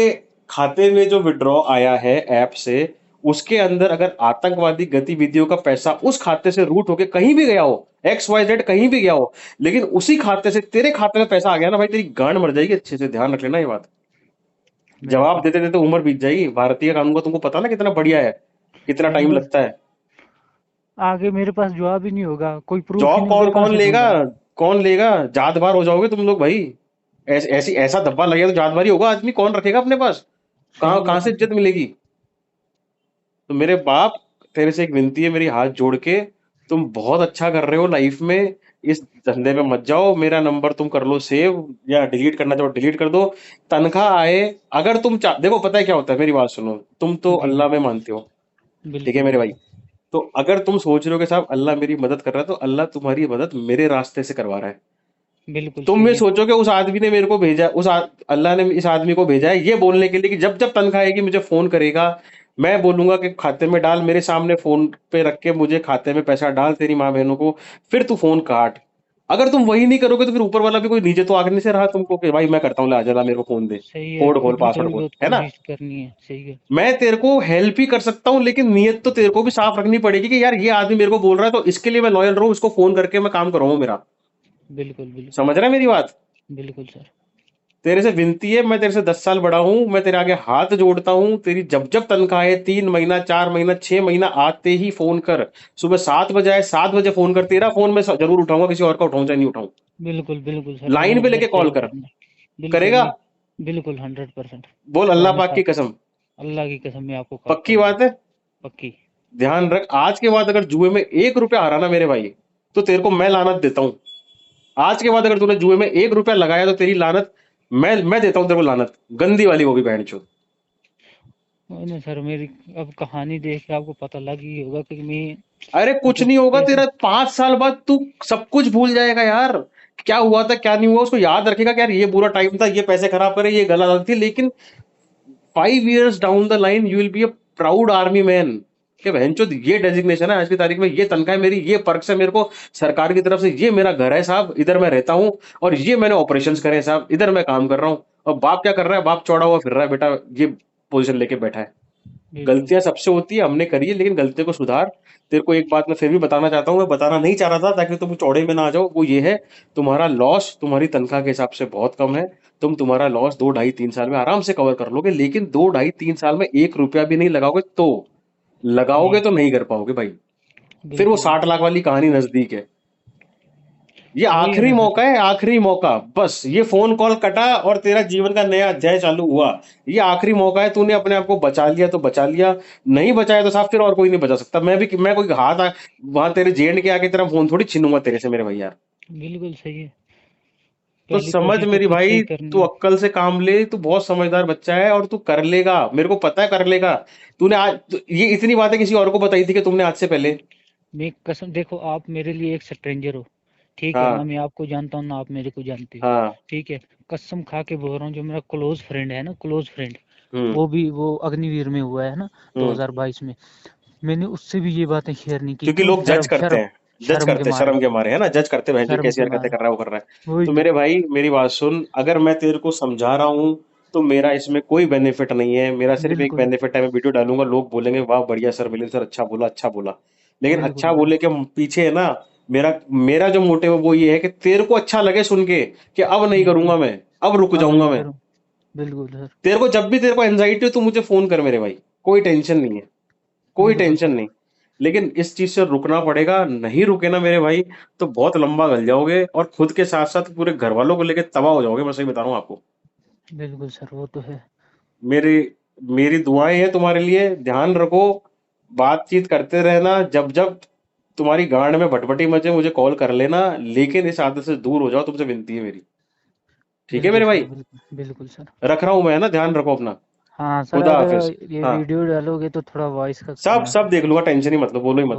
खाते में जो विड्रॉ आया है ऐप से, उसके अंदर अगर आतंकवादी गतिविधियों का पैसा उस खाते से रूट होके कहीं भी गया हो, XYZ कहीं भी गया हो, लेकिन उसी खाते से तेरे खाते में पैसा आ गया ना भाई, तेरी गांड मर जाएगी। अच्छे से ध्यान रख लेना ये बात। जवाब बिल्कुल। देते देते उम्र बीत जाएगी। भारतीय कानून का तुमको पता ना कितना बढ़िया है, कितना टाइम बिल्कुल। लगता है। आगे मेरे पास जवाब ही नहीं होगा, कोई प्रूफ ही जॉब नहीं होगा, कौन कहाँ कौन से लेगा? दूंगा। कौन लेगा? जात बार हो जाओगे तुम लोग भाई। ऐसी ऐसा धब्बा लगेगा तो जात बार ही होगा आदमी, कौन रखेगा अपने पास? कहाँ सही है कहाँ से बिल्कुल। इज्जत मिलेगी? तो मेरे बाप, तेरे से एक विनती है मेरी, हाथ जोड़ के, तुम बहुत अच्छा कर रहे हो लाइफ में, इस धंधे में मत जाओ। मेरा नंबर तुम कर लो सेव, या डिलीट करना चाहो डिलीट कर दो। तनख्वाह आए, अगर तुम देखो पता है क्या होता है, मेरी बात सुनो। तुम तो जी अल्लाह जी। में मानते हो, ठीक है बिल्कुल मेरे भाई। बिल्कुल। तो अगर तुम सोच रहे हो कि साहब अल्लाह मेरी मदद कर रहा है, तो अल्लाह तुम्हारी मदद मेरे रास्ते से करवा रहा है। बिल्कुल तुम सही ये है। सोचो कि उस आदमी ने मेरे को भेजा, अल्लाह ने इस आदमी को भेजा है ये बोलने के लिए कि जब जब तनख्वाह आएगी मुझे फोन करेगा। मैं बोलूंगा कि खाते में डाल, मेरे सामने फोन पे रख के मुझे खाते में पैसा डाल तेरी माँ बहनों को, फिर तू फोन काट। अगर तुम वही नहीं करोगे तो फिर ऊपर वाला भी कोई नीचे तो आग नहीं से रहा तुमको कि भाई मैं करता हूँ, ले आजा, ला मेरे को फोन दे, सही है, कोड खोल, खुद को पासवर्ड भी खोल, बहुत है ना। कोशिश करनी है, सही है। मैं तेरे को हेल्प ही कर सकता हूँ, लेकिन नीयत तो तेरे को भी साफ रखनी पड़ेगी कि यार ये आदमी मेरे को बोल रहा है तो इसके लिए मैं लॉयल रहूं, इसको फोन करके मैं काम करवाऊं मेरा। बिल्कुल बिल्कुल। समझ रहा है मेरी बात? बिल्कुल सर। तेरे से विनती है, मैं तेरे से 10 साल बड़ा हूं, मैं तेरे आगे हाथ जोड़ता हूं, तेरी जब जब तनख्वाह है, 3 महीना, 4 महीना, 6 महीना, आते ही फोन कर। सुबह 7 बजे आए, 7 बजे फोन कर, तेरा फोन मैं जरूर उठाऊंगा, किसी और का उठाऊं चाहे नहीं उठाऊं। बिल्कुल बिल्कुल सर, लाइन मैंने पे बहुत लेके कॉल सही कर। करना। बिल्कुल करेगा? मैं। बिल्कुल 100%। बोल अल्लाह प्रॉमिस पाक की आप। कसम। अल्लाह की कसम, मैं आपको कॉल पक्की करूंगा। बात है? पक्की। ध्यान रख, आज के बाद अगर जुए में 1 रुपया हराना मेरे भाई, तो तेरे को मैं लानत देता हूं। आज के बाद अगर तूने जुए में 1 रुपया लगाया तो तेरी लानत मैं देता हूं तेरे को, लानत गंदी वाली, वो भी बहन चो। वही ना सर, मेरी अब कहानी देख के आपको पता लग ही होगा कि मैं अरे कुछ मतलब नहीं होगा कैसे। तेरा, 5 साल बाद तू सब कुछ भूल जाएगा यार। क्या हुआ था क्या नहीं हुआ उसको याद रखेगा कि यार ये बुरा टाइम था, ये पैसे खराब करे, ये गलत थी, लेकिन 5 years down the line you will be a proud army man. कि बहनचो ये डेजिग्नेशन है आज की तारीख में, ये तनख्वाह है मेरी, ये पर्क्स है मेरे को सरकार की तरफ से, ये मेरा घर है साहब, इधर मैं रहता हूँ, और ये मैंने ऑपरेशंस करे हैं साहब, इधर मैं काम कर रहा हूँ। और बाप क्या कर रहा है? बाप चौड़ा हुआ फिर रहा है बेटा, ये पोजीशन लेके बैठा है। बिल्कुल गलतियां सर। सबसे होती है, हमने करी है, लेकिन गलतियों को सुधार। तेरे को एक बात मैं फिर भी बताना चाहता हूँ, मैं बताना नहीं चाह रहा था ताकि तुम चौड़े में ना आ जाओ, वो ये है, तुम्हारा लॉस तुम्हारी तनख्वाह के हिसाब से बहुत कम है। तुम तुम्हारा लॉस 2 ढाई 3 साल में आराम से कवर कर लोगे, लेकिन 2 ढाई 3 साल में 1 रुपया भी नहीं लगाओगे तो, लगाओगे जी। तो नहीं कर पाओगे भाई। फिर वो बिल्कुल 60 लाख वाली कहानी नजदीक है। ये वही है आखिरी ना सर। मौका है, आखिरी मौका, बस ये फोन कॉल कटा और तेरा जीवन का नया अध्याय चालू हुआ। ये आखिरी मौका है, तूने अपने आप को बचा लिया तो बचा लिया, नहीं बचाया तो साहब फिर और कोई नहीं बचा सकता। मैं कोई वहां तेरे जेंड के आके तेरा फोन थोड़ी छीनूंगा तेरे से मेरे भाई यार। बिल्कुल सही है। तो पहली समझ कोशिश तो मेरी खुद से भाई, ही तू करनी है। अक्कल से काम ले, तू बहुत समझदार बच्चा है और तू कर लेगा, मेरे को पता है कर लेगा। तूने आज ये इतनी बातें किसी और को बताई थी कि तुमने आज से पहले? मैं कसम, देखो आप मेरे लिए एक स्ट्रेंजर हो, ठीक है ना, हाँ मैं आपको जानता हूँ ना आप मेरे को जानते हो, हाँ। ठीक है। कसम खा के बोल रहा हूँ, जो मेरा क्लोज फ्रेंड है ना, क्लोज फ्रेंड, हम्म वो अग्निवीर में हुआ है ना, हम्म। 2022 में, मैंने उससे भी ये बातें शेयर नहीं की। क्योंकि क्यों? लोग जज शर्म करते शर्म हैं, जज शर्म के करते हैं मारे, शर्म के मारे, है ना, जज करते हैं जो शर्म कैसी के हरकतें मारे, कर रहा है वो कर रहा है। वही तो तो। मेरे भाई मेरी बात सुन, अगर मैं तेरे को समझा रहा हूँ तो मेरा इसमें कोई बेनिफिट नहीं है, मेरा सिर्फ एक बिल्कुल बेनिफिट है, मैं वीडियो डालूंगा, लोग बोलेंगे वाह बढ़िया सर, मिलिंद सर अच्छा बोला अच्छा बोला। लेकिन बिल्कुल अच्छा बिल्कुल बोले के पीछे है ना, मेरा मेरा जो मोटिव है वो ये है कि तेरे को अच्छा लगे सुन के कि अब नहीं बिल्कुल। करूंगा मैं, अब रुक अब जाऊंगा नहीं मैं। करूँ। बिल्कुल सर। तेरे को जब भी तेरे को एंजाइटी हो तू मुझे फोन कर मेरे भाई, कोई टेंशन नहीं है, कोई बिल्कुल टेंशन सर। नहीं। लेकिन इस चीज से रुकना पड़ेगा, नहीं रुके ना मेरे भाई तो बहुत लंबा गल जाओगे और खुद के साथ साथ पूरे घर वालों को लेके तबाह हो जाओगे, मैं सही बता रहा हूँ आपको। बिल्कुल सर, वो तो है। मेरी मेरी दुआएं हैं तुम्हारे लिए, ध्यान रखो, बातचीत करते रहना, जब जब तुम्हारी गांड में भटभटी मचे मुझे कॉल कर लेना, लेकिन इस आदत से दूर हो जाओ, तुमसे विनती है मेरी। ठीक है बिल्कुल मेरे सर, भाई, बिल्कुल बिल्कुल सर। रख रहा हूं मैं, है ना, ध्यान रखो अपना। हाँ सर, खुदा अगर हाफिज। ये हाँ, वीडियो डालोगे तो थोड़ा वॉइस का सब करना सब सर। देख लूंगा, टेंशन ही मतलब, बोलो ही मत।